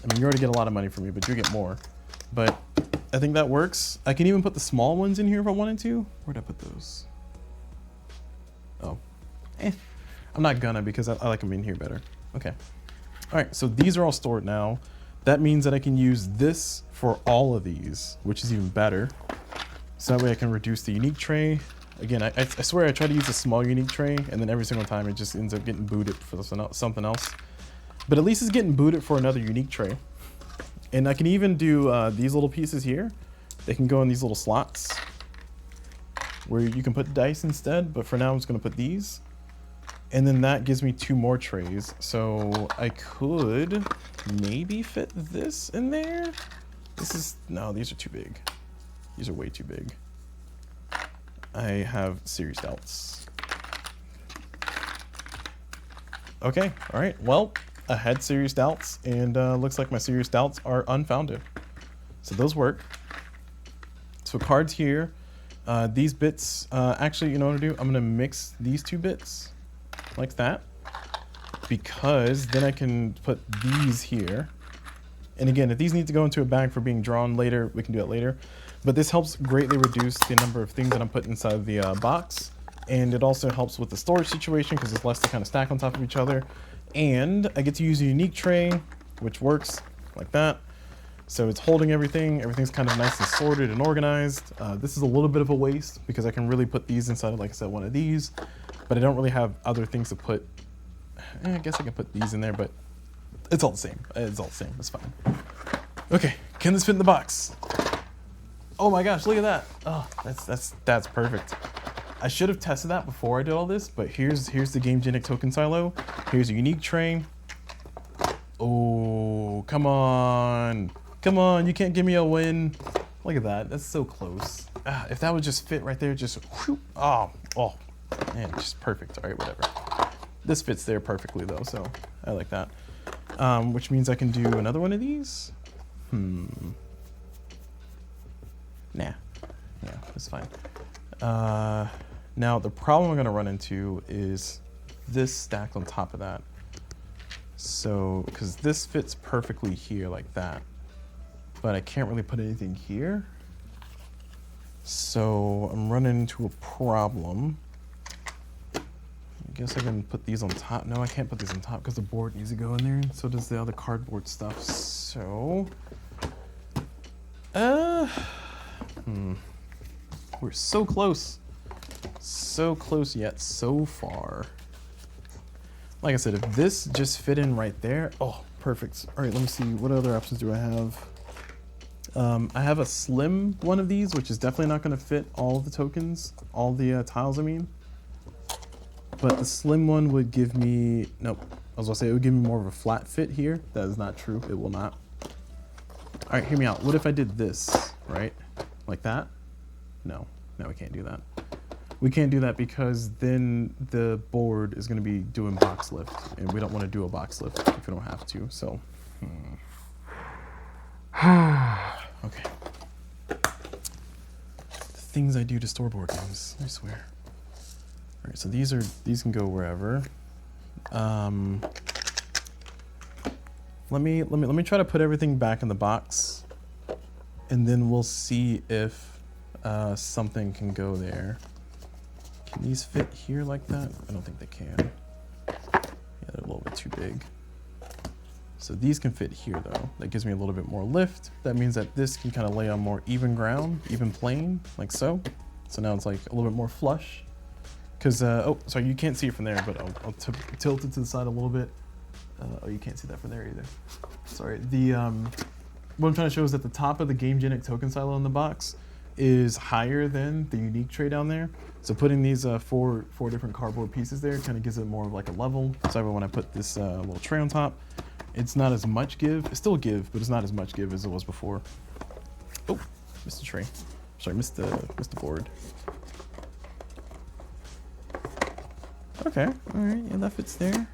Speaker 1: I mean, you already get a lot of money from me, but you get more. But I think that works. I can even put the small ones in here if I wanted to. Where'd I put those? Oh, I'm not gonna because I like them in here better. Okay. All right, so these are all stored now. That means that I can use this for all of these, which is even better. So that way I can reduce the unique tray. Again, I swear I try to use a small unique tray, and then every single time it just ends up getting booted for something else. But at least it's getting booted for another unique tray. And I can even do these little pieces here. They can go in these little slots where you can put dice instead, but for now I'm just gonna put these. And then that gives me 2 more trays. So I could maybe fit this in there. No, these are too big. These are way too big. I have serious doubts. Okay, all right. Well, I had serious doubts, and looks like my serious doubts are unfounded. So those work. So cards here. These bits, actually, you know what to do? I'm gonna mix these 2 bits like that, because then I can put these here. And again, if these need to go into a bag for being drawn later, we can do it later. But this helps greatly reduce the number of things that I'm putting inside the box. And it also helps with the storage situation because it's less to kind of stack on top of each other. And I get to use a unique tray, which works like that. So it's holding everything. Everything's kind of nice and sorted and organized. This is a little bit of a waste because I can really put these inside of, like I said, one of these. But I don't really have other things to put. I guess I can put these in there, but it's all the same. It's all the same. It's fine. Okay, can this fit in the box? Oh my gosh, look at that. Oh, that's perfect. I should have tested that before I did all this, but here's the Game Genic token silo. Here's a unique tray. Oh, come on. Come on, you can't give me a win. Look at that, that's so close. If that would just fit right there, just whew, oh, man, just perfect. All right, whatever. This fits there perfectly though, so I like that. Which means I can do another one of these. Nah, yeah, that's fine. Now the problem I'm gonna run into is this stacked on top of that. So, because this fits perfectly here like that, but I can't really put anything here. So I'm running into a problem. I guess I can put these on top. No, I can't put these on top because the board needs to go in there, and so does the other cardboard stuff. So, we're so close. So close yet so far. Like I said, if this just fit in right there, oh, perfect. All right, let me see. What other options do I have? I have a slim one of these, which is definitely not going to fit all of the tokens, all the tiles, I mean. But the slim one would give me, nope, I was going to say it would give me more of a flat fit here. That is not true. It will not. All right, hear me out. What if I did this, right? Like that? No, we can't do that. We can't do that because then the board is going to be doing box lift, and we don't want to do a box lift if we don't have to. So, okay. The things I do to store board games, I swear. All right, so these can go wherever. Let me try to put everything back in the box, and then we'll see if something can go there. Can these fit here like that? I don't think they can. Yeah, they're a little bit too big. So these can fit here though. That gives me a little bit more lift. That means that this can kind of lay on more even ground, even plane, like so. So now it's like a little bit more flush. Because, oh, sorry, you can't see it from there, but I'll tilt it to the side a little bit. Oh, you can't see that from there either. Sorry. What I'm trying to show is that the top of the Game Genic token silo in the box is higher than the unique tray down there. So putting these four different cardboard pieces there kind of gives it more of like a level. So when I put this little tray on top, it's not as much give. It's still give, but it's not as much give as it was before. Oh, missed the tray. Sorry, missed the board. Okay, all right, yeah, that fits there.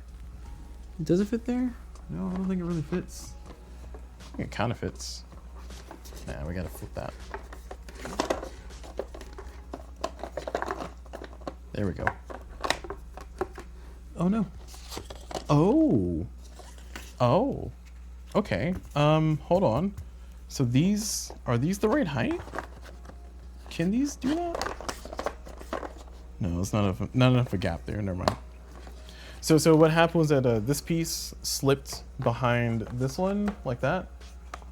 Speaker 1: Does it fit there? No, I don't think it really fits. I think it kind of fits. Nah, we gotta flip that. There we go. Oh no. Oh. Oh. Okay. Hold on. So are these the right height? Can these do that? No, it's not enough of a gap there. Never mind. So what happened was that this piece slipped behind this one like that,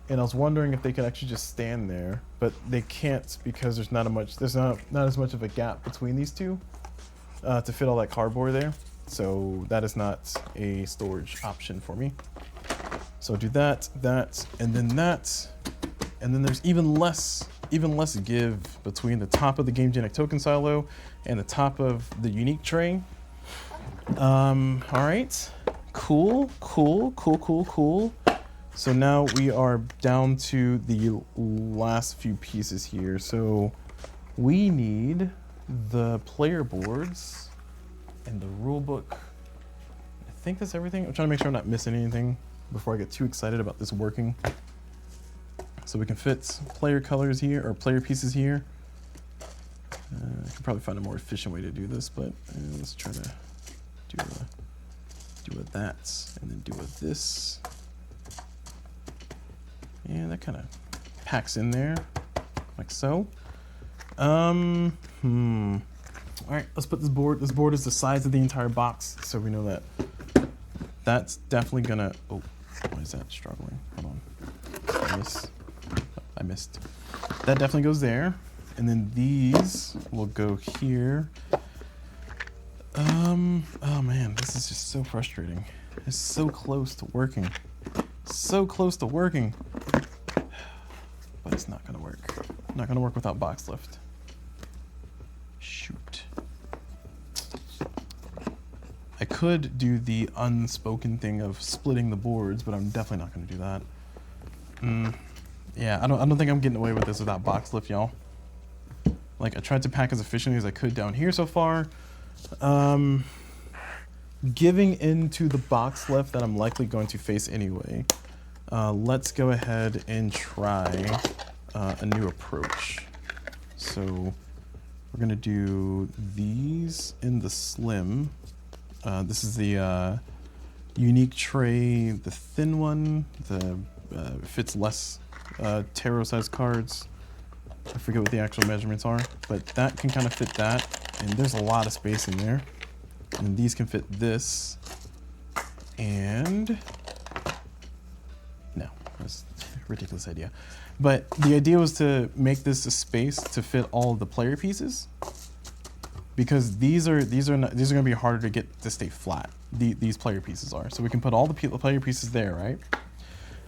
Speaker 1: and I was wondering if they could actually just stand there, but they can't because there's not as much of a gap between these two to fit all that cardboard there. So that is not a storage option for me. So do that, and then that, and then there's even less give between the top of the Game Genic token silo and the top of the unique tray. All right, cool. So now we are down to the last few pieces here. So we need the player boards and the rule book. I think that's everything. I'm trying to make sure I'm not missing anything before I get too excited about this working. So we can fit player colors here, or player pieces here. I could probably find a more efficient way to do this, but let's try to do a that, and then do a this. And that kind of packs in there, like so. All right, let's put this board. This board is the size of the entire box, so we know that that's definitely gonna. Oh, why is that struggling? Hold on. I missed. That definitely goes there, and then these will go here. Oh man, this is just so frustrating. It's so close to working. So close to working. But it's not gonna work. Not gonna work without box lift. Shoot. I could do the unspoken thing of splitting the boards, but I'm definitely not gonna do that. Yeah, I don't think I'm getting away with this without box lift, y'all. Like, I tried to pack as efficiently as I could down here so far. Giving into the box lift that I'm likely going to face anyway. Let's go ahead and try a new approach. So we're gonna do these in the slim. This is the unique tray, the thin one. The fits less tarot sized cards. I forget what the actual measurements are, but that can kind of fit that, and there's a lot of space in there. And these can fit this, and no, that's a ridiculous idea. But the idea was to make this a space to fit all of the player pieces, because these are going to be harder to get to stay flat. These player pieces are, so we can put all the player pieces there, right?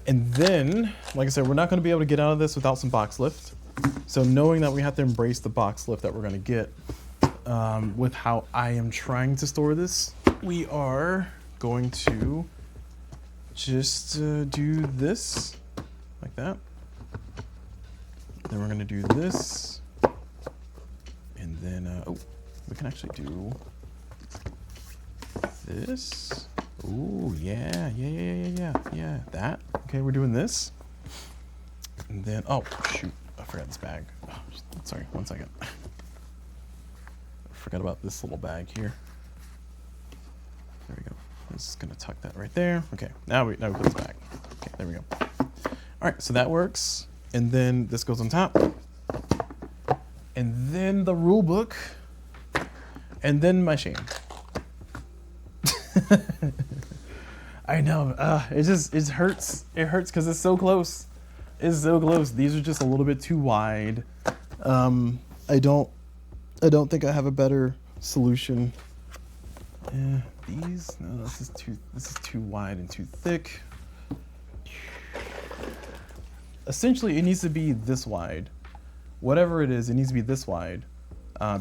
Speaker 1: And then, like I said, we're not going to be able to get out of this without some box lift. So knowing that we have to embrace the box lift that we're going to get with how I am trying to store this, we are going to just do this like that. Then we're going to do this. And then, oh, we can actually do this. Ooh, yeah, that. Okay, we're doing this. And then, oh, shoot. I forgot this bag. Oh, sorry, 1 second. I forgot about this little bag here. There we go. I'm just gonna tuck that right there. Okay, now we put this back. Okay, there we go. All right, so that works. And then this goes on top. And then the rule book. And then my shame. I know. It hurts. It hurts because it's so close. It's so close. These are just a little bit too wide. I don't think I have a better solution. Yeah, these. No, this is too wide and too thick. Essentially, it needs to be this wide. Whatever it is, it needs to be this wide.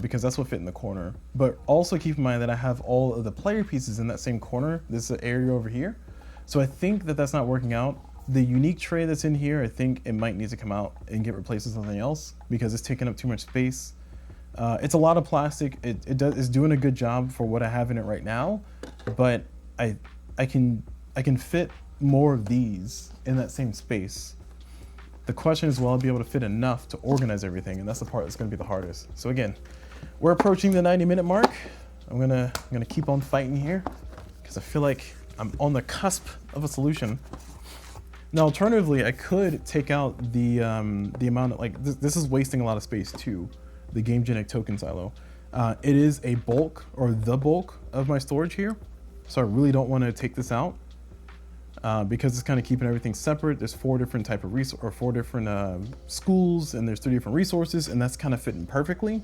Speaker 1: Because that's what fit in the corner. But also keep in mind that I have all of the player pieces in that same corner. This area over here. So I think that that's not working out. The unique tray that's in here, I think it might need to come out and get replaced with something else because it's taking up too much space. It's a lot of plastic. It's doing a good job for what I have in it right now, but I can fit more of these in that same space. The question is, will I be able to fit enough to organize everything? And that's the part that's going to be the hardest. So again, we're approaching the 90-minute mark. I'm gonna keep on fighting here because I feel like I'm on the cusp of a solution. Now, alternatively, I could take out the amount of, like, this is wasting a lot of space too, the Game Genic token silo. It is a bulk or the bulk of my storage here. So I really don't want to take this out because it's kind of keeping everything separate. There's 4 different type of or 4 different schools, and there's 3 different resources, and that's kind of fitting perfectly.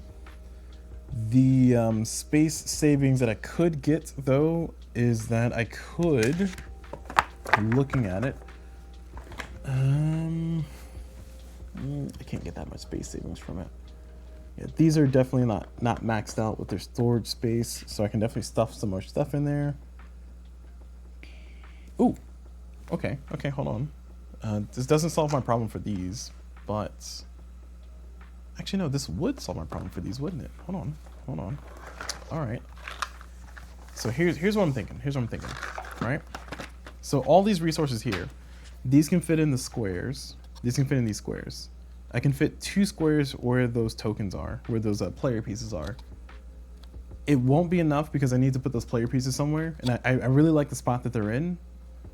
Speaker 1: The space savings that I could get though is that I could, looking at it, I can't get that much space savings from it. Yeah, these are definitely not maxed out with their storage space, so I can definitely stuff some more stuff in there. Ooh, okay, hold on. This doesn't solve my problem for these, but actually no, this would solve my problem for these, wouldn't it? Hold on. All right. So here's what I'm thinking. Right? So all these resources here, these can fit in the squares. These can fit in these squares. I can fit 2 squares where those tokens are, where those player pieces are. It won't be enough because I need to put those player pieces somewhere, and I really like the spot that they're in.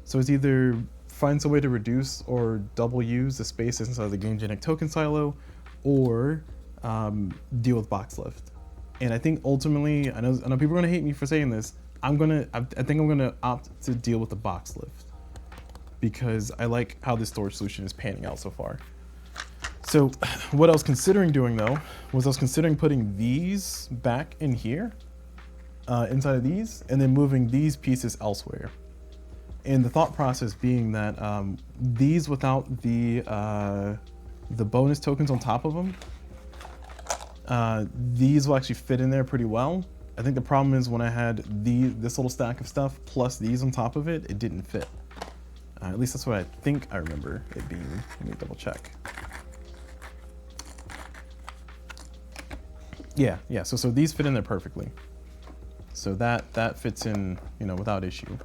Speaker 1: So it's either find some way to reduce or double use the space inside the game genic token silo, or deal with box lift. And I think ultimately, I know people are gonna hate me for saying this. I think I'm gonna opt to deal with the box lift because I like how this storage solution is panning out so far. So what I was considering doing though was I was considering putting these back in here, inside of these, and then moving these pieces elsewhere. And the thought process being that these without the bonus tokens on top of them, these will actually fit in there pretty well. I think the problem is when I had this little stack of stuff plus these on top of it, it didn't fit. At least that's what I think I remember it being. Let me double check. Yeah. So these fit in there perfectly. So that fits in, without issue.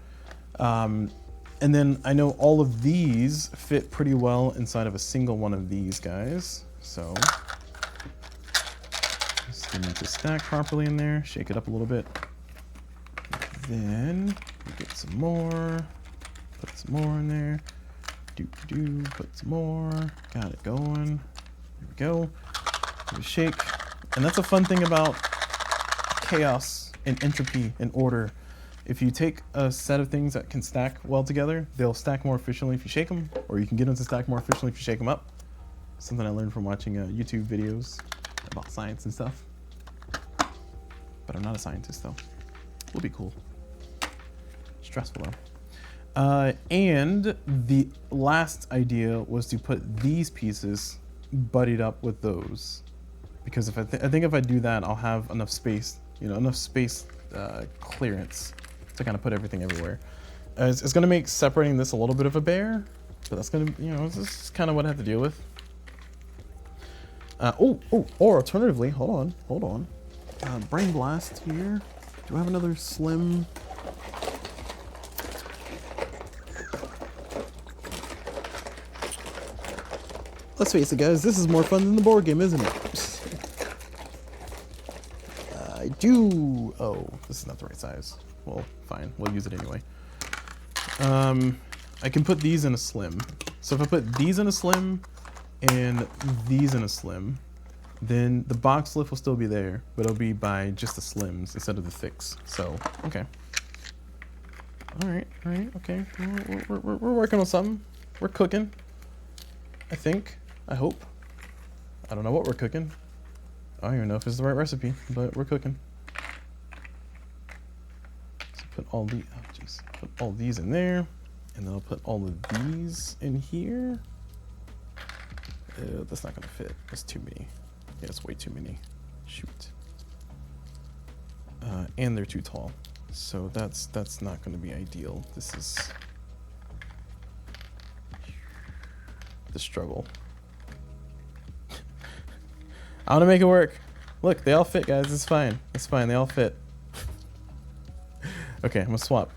Speaker 1: And then I know all of these fit pretty well inside of a single one of these guys. So just get to stack properly in there, shake it up a little bit. Then we get some more, put some more in there. Put some more, got it going. There we go. Give it a shake. And that's a fun thing about chaos and entropy and order. If you take a set of things that can stack well together, they'll stack more efficiently if you shake them, or you can get them to stack more efficiently if you shake them up. Something I learned from watching YouTube videos about science and stuff. But I'm not a scientist though. Will be cool. Stressful though. And the last idea was to put these pieces buddied up with those. Because if I think if I do that, I'll have enough space, enough space clearance to kind of put everything everywhere. It's going to make separating this a little bit of a bear, but that's going to, this is kind of what I have to deal with. Or alternatively, hold on. Brain blast here. Do I have another slim? Let's face it, guys, this is more fun than the board game, isn't it? I do. Oh, this is not the right size. Well, fine. We'll use it anyway. I can put these in a slim. So if I put these in a slim and these in a slim, then the box lift will still be there, but it'll be by just the slims instead of the thicks. So, okay. All right, okay. We're working on something. We're cooking. I think. I hope. I don't know what we're cooking. I don't even know if it's the right recipe, but we're cooking. So put all these in there, and then I'll put all of these in here. That's not gonna fit. That's too many. Yeah, it's way too many. Shoot. And they're too tall, so that's not gonna be ideal. This is the struggle. I want to make it work. Look, they all fit, guys. It's fine. It's fine. They all fit. Okay, I'm gonna swap.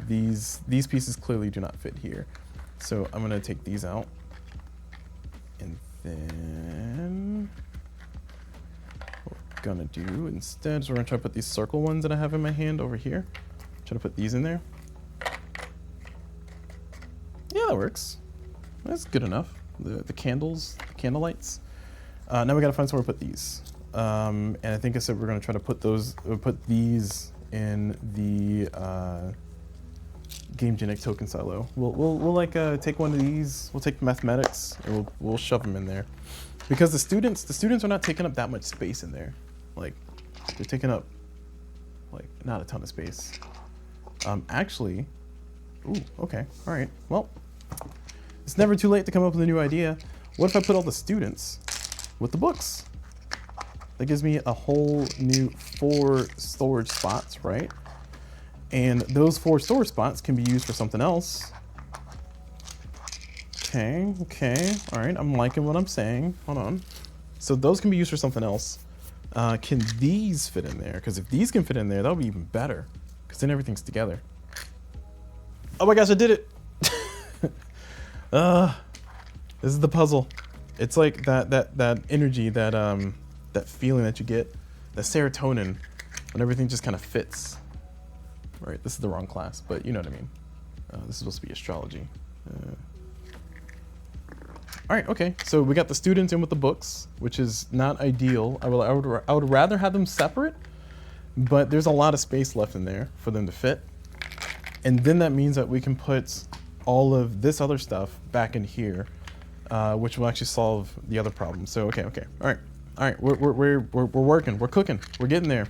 Speaker 1: These pieces clearly do not fit here, so I'm gonna take these out, and then what we're gonna do instead is we're gonna try to put these circle ones that I have in my hand over here. Try to put these in there. Yeah, that works. That's good enough. The candles, the candle lights. Now we gotta find somewhere to put these. And I think I said we're gonna try to put these in the game genetic token silo. We'll like take one of these. We'll take mathematics and we'll shove them in there, because the students are not taking up that much space in there. Like, they're taking up like not a ton of space. Actually, ooh, okay, all right. Well, it's never too late to come up with a new idea. What if I put all the students with the books? That gives me a whole new 4 storage spots, right? And those 4 storage spots can be used for something else. Okay, all right, I'm liking what I'm saying. Hold on. So those can be used for something else. Can these fit in there? Because if these can fit in there, that'll be even better, because then everything's together. Oh my gosh, I did it! This is the puzzle. It's like that energy, that feeling that you get, the serotonin, when everything just kind of fits. Right, this is the wrong class, but you know what I mean. This is supposed to be astrology. All right, okay. So we got the students in with the books, which is not ideal. I would rather have them separate, but there's a lot of space left in there for them to fit. And then that means that we can put all of this other stuff back in here, which will actually solve the other problem. So okay, all right. We're working. We're cooking. We're getting there.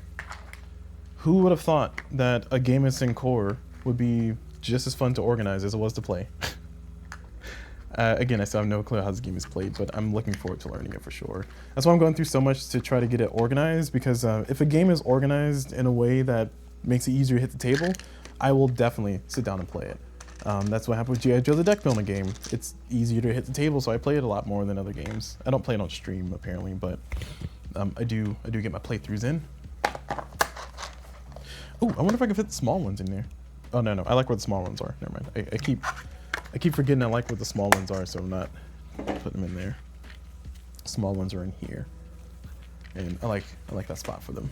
Speaker 1: Who would have thought that a game of Sankore would be just as fun to organize as it was to play? Again, I still have no clue how this game is played, but I'm looking forward to learning it for sure. That's why I'm going through so much to try to get it organized, because if a game is organized in a way that makes it easier to hit the table, I will definitely sit down and play it. That's what happened with G.I. Joe the deck building game. It's easier to hit the table, so I play it a lot more than other games. I don't play it on stream, apparently, but I do get my playthroughs in. Oh, I wonder if I can fit the small ones in there. Oh, no, I like where the small ones are. Never mind. I keep forgetting I like where the small ones are, so I'm not putting them in there. Small ones are in here. And I like that spot for them.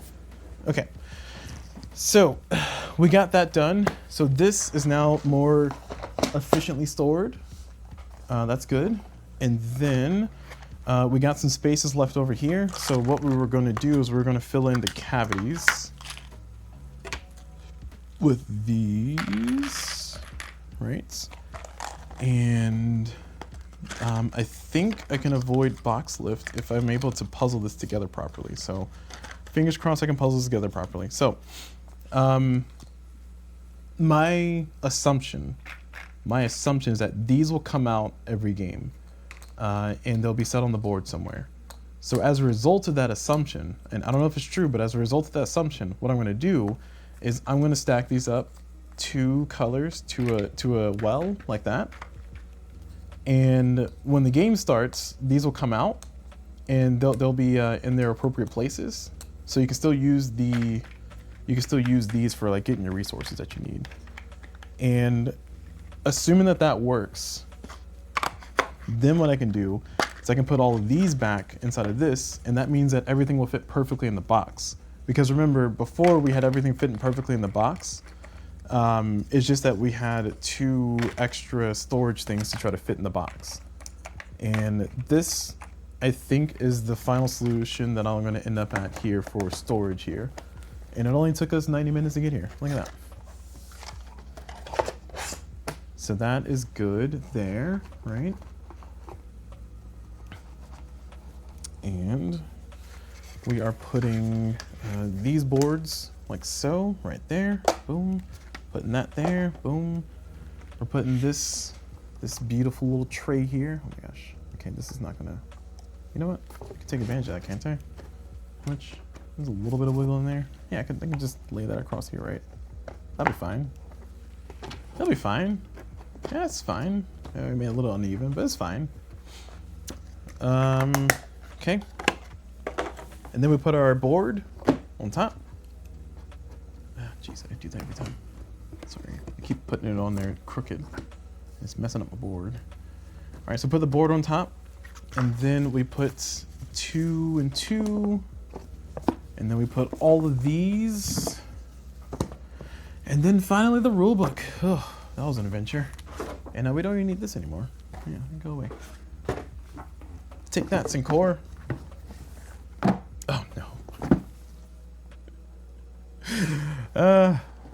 Speaker 1: Okay. So we got that done. So this is now more efficiently stored. That's good. And then we got some spaces left over here. So what we were going to do is we were going to fill in the cavities with these, right? And I think I can avoid box lift if I'm able to puzzle this together properly. So fingers crossed I can puzzle this together properly. So my assumption is that these will come out every game and they'll be set on the board somewhere. So as a result of that assumption, and I don't know if it's true, but as a result of that assumption, what I'm going to do is I'm going to stack these up 2 colors to a well like that. And when the game starts, these will come out and they'll be in their appropriate places. So you can still use these for like getting your resources that you need. And assuming that works, then what I can do is I can put all of these back inside of this, and that means that everything will fit perfectly in the box. Because remember, before we had everything fitting perfectly in the box, it's just that we had 2 extra storage things to try to fit in the box. And this, I think, is the final solution that I'm going to end up at here for storage here. And it only took us 90 minutes to get here. Look at that. So that is good there, right? And we are putting these boards like so, right there, boom. Putting that there, boom. We're putting this beautiful little tray here. Oh my gosh. Okay, this is not gonna, you know what? I can take advantage of that, can't I? How much? There's a little bit of wiggle in there. Yeah, I can just lay that across here, right? That'll be fine. That'll be fine. Yeah, it's fine. I made a little uneven, but it's fine. Okay. And then we put our board on top. Jeez, I do that every time. Sorry, I keep putting it on there crooked. It's messing up my board. All right, so put the board on top, and then we put 2 and 2, and then we put all of these, and then finally the rule book. Oh, that was an adventure. And now we don't even need this anymore. Yeah, go away. Take that, Sankore. Oh no.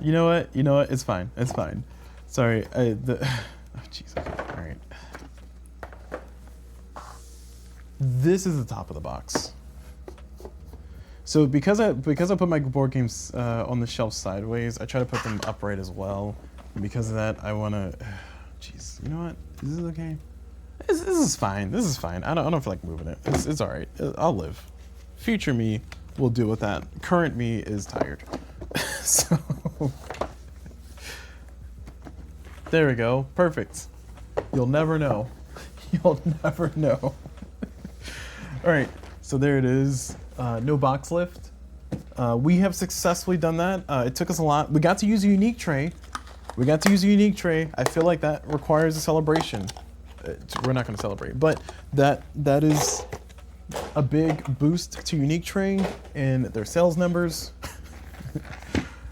Speaker 1: You know what? You know what? It's fine. It's fine. Sorry. Oh, jeez. All right. This is the top of the box. So because I put my board games on the shelf sideways, I try to put them upright as well. And because of that, I want to. Jeez. You know what? Is this okay? This is fine. This is fine. I don't feel like moving it. It's all right. I'll live. Future me will deal with that. Current me is tired. So there we go. Perfect. You'll never know. You'll never know. All right. So there it is. No box lift. We have successfully done that. It took us a lot. We got to use a unique tray. I feel like that requires a celebration. We're not going to celebrate, but that is a big boost to Unique Tray and their sales numbers.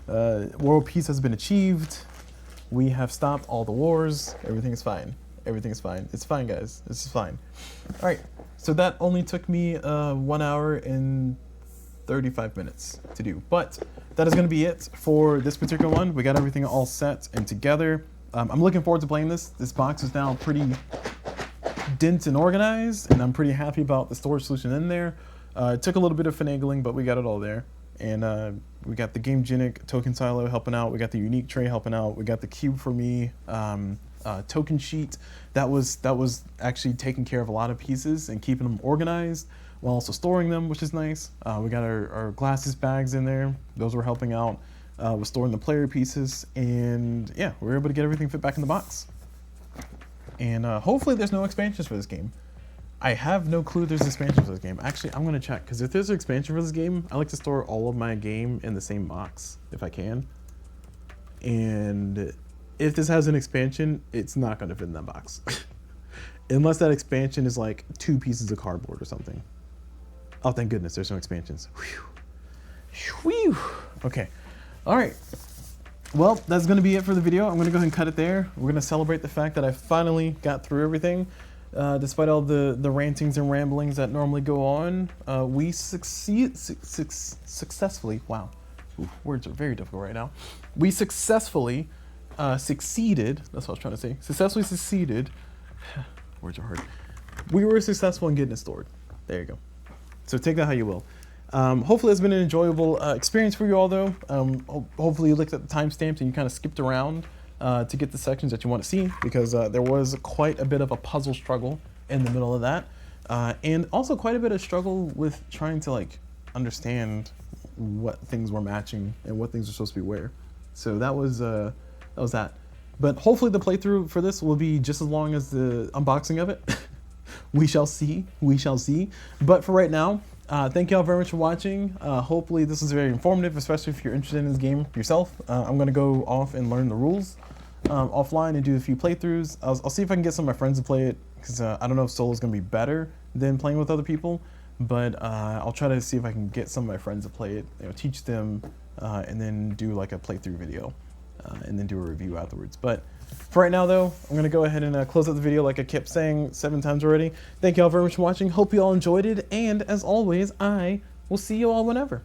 Speaker 1: World peace has been achieved. We have stopped all the wars. Everything is fine. Everything is fine. It's fine, guys. This is fine. All right. So that only took me 1 hour and 35 minutes to do, but that is going to be it for this particular one. We got everything all set and together. I'm looking forward to playing this. This box is now pretty dense and organized, and I'm pretty happy about the storage solution in there. It took a little bit of finagling, but we got it all there. And we got the GameGenic token silo helping out. We got the Unique Tray helping out. We got the Cube for Me token sheet. That was actually taking care of a lot of pieces and keeping them organized while also storing them, which is nice. We got our glasses bags in there. Those were helping out. Was storing the player pieces, and yeah, we were able to get everything fit back in the box. And hopefully there's no expansions for this game. I have no clue there's expansions for this game. Actually, I'm gonna check, because if there's an expansion for this game, I like to store all of my game in the same box, if I can. And if this has an expansion, it's not gonna fit in that box. Unless that expansion is like 2 pieces of cardboard or something. Oh, thank goodness, there's no expansions. Whew. Whew. Okay. All right, well, that's gonna be it for the video. I'm gonna go ahead and cut it there. We're gonna celebrate the fact that I finally got through everything. Despite all the rantings and ramblings that normally go on, we successfully, wow, ooh, words are very difficult right now. We successfully succeeded, that's what I was trying to say, successfully succeeded, words are hard. We were successful in getting it stored. There you go. So take that how you will. Hopefully it's been an enjoyable experience for you all though. Hopefully you looked at the timestamps and you kind of skipped around to get the sections that you want to see, because there was quite a bit of a puzzle struggle in the middle of that. And also quite a bit of struggle with trying to like understand what things were matching and what things are supposed to be where. So that was that. But hopefully the playthrough for this will be just as long as the unboxing of it. We shall see. We shall see. But for right now, thank you all very much for watching. Hopefully this was very informative, especially if you're interested in this game yourself. I'm going to go off and learn the rules offline and do a few playthroughs. I'll see if I can get some of my friends to play it, because I don't know if solo is going to be better than playing with other people, but I'll try to see if I can get some of my friends to play it, teach them, and then do like a playthrough video, and then do a review afterwards. But for right now though, I'm going to go ahead and close out the video like I kept saying 7 times already. Thank you all very much for watching. Hope you all enjoyed it, and as always, I will see you all whenever.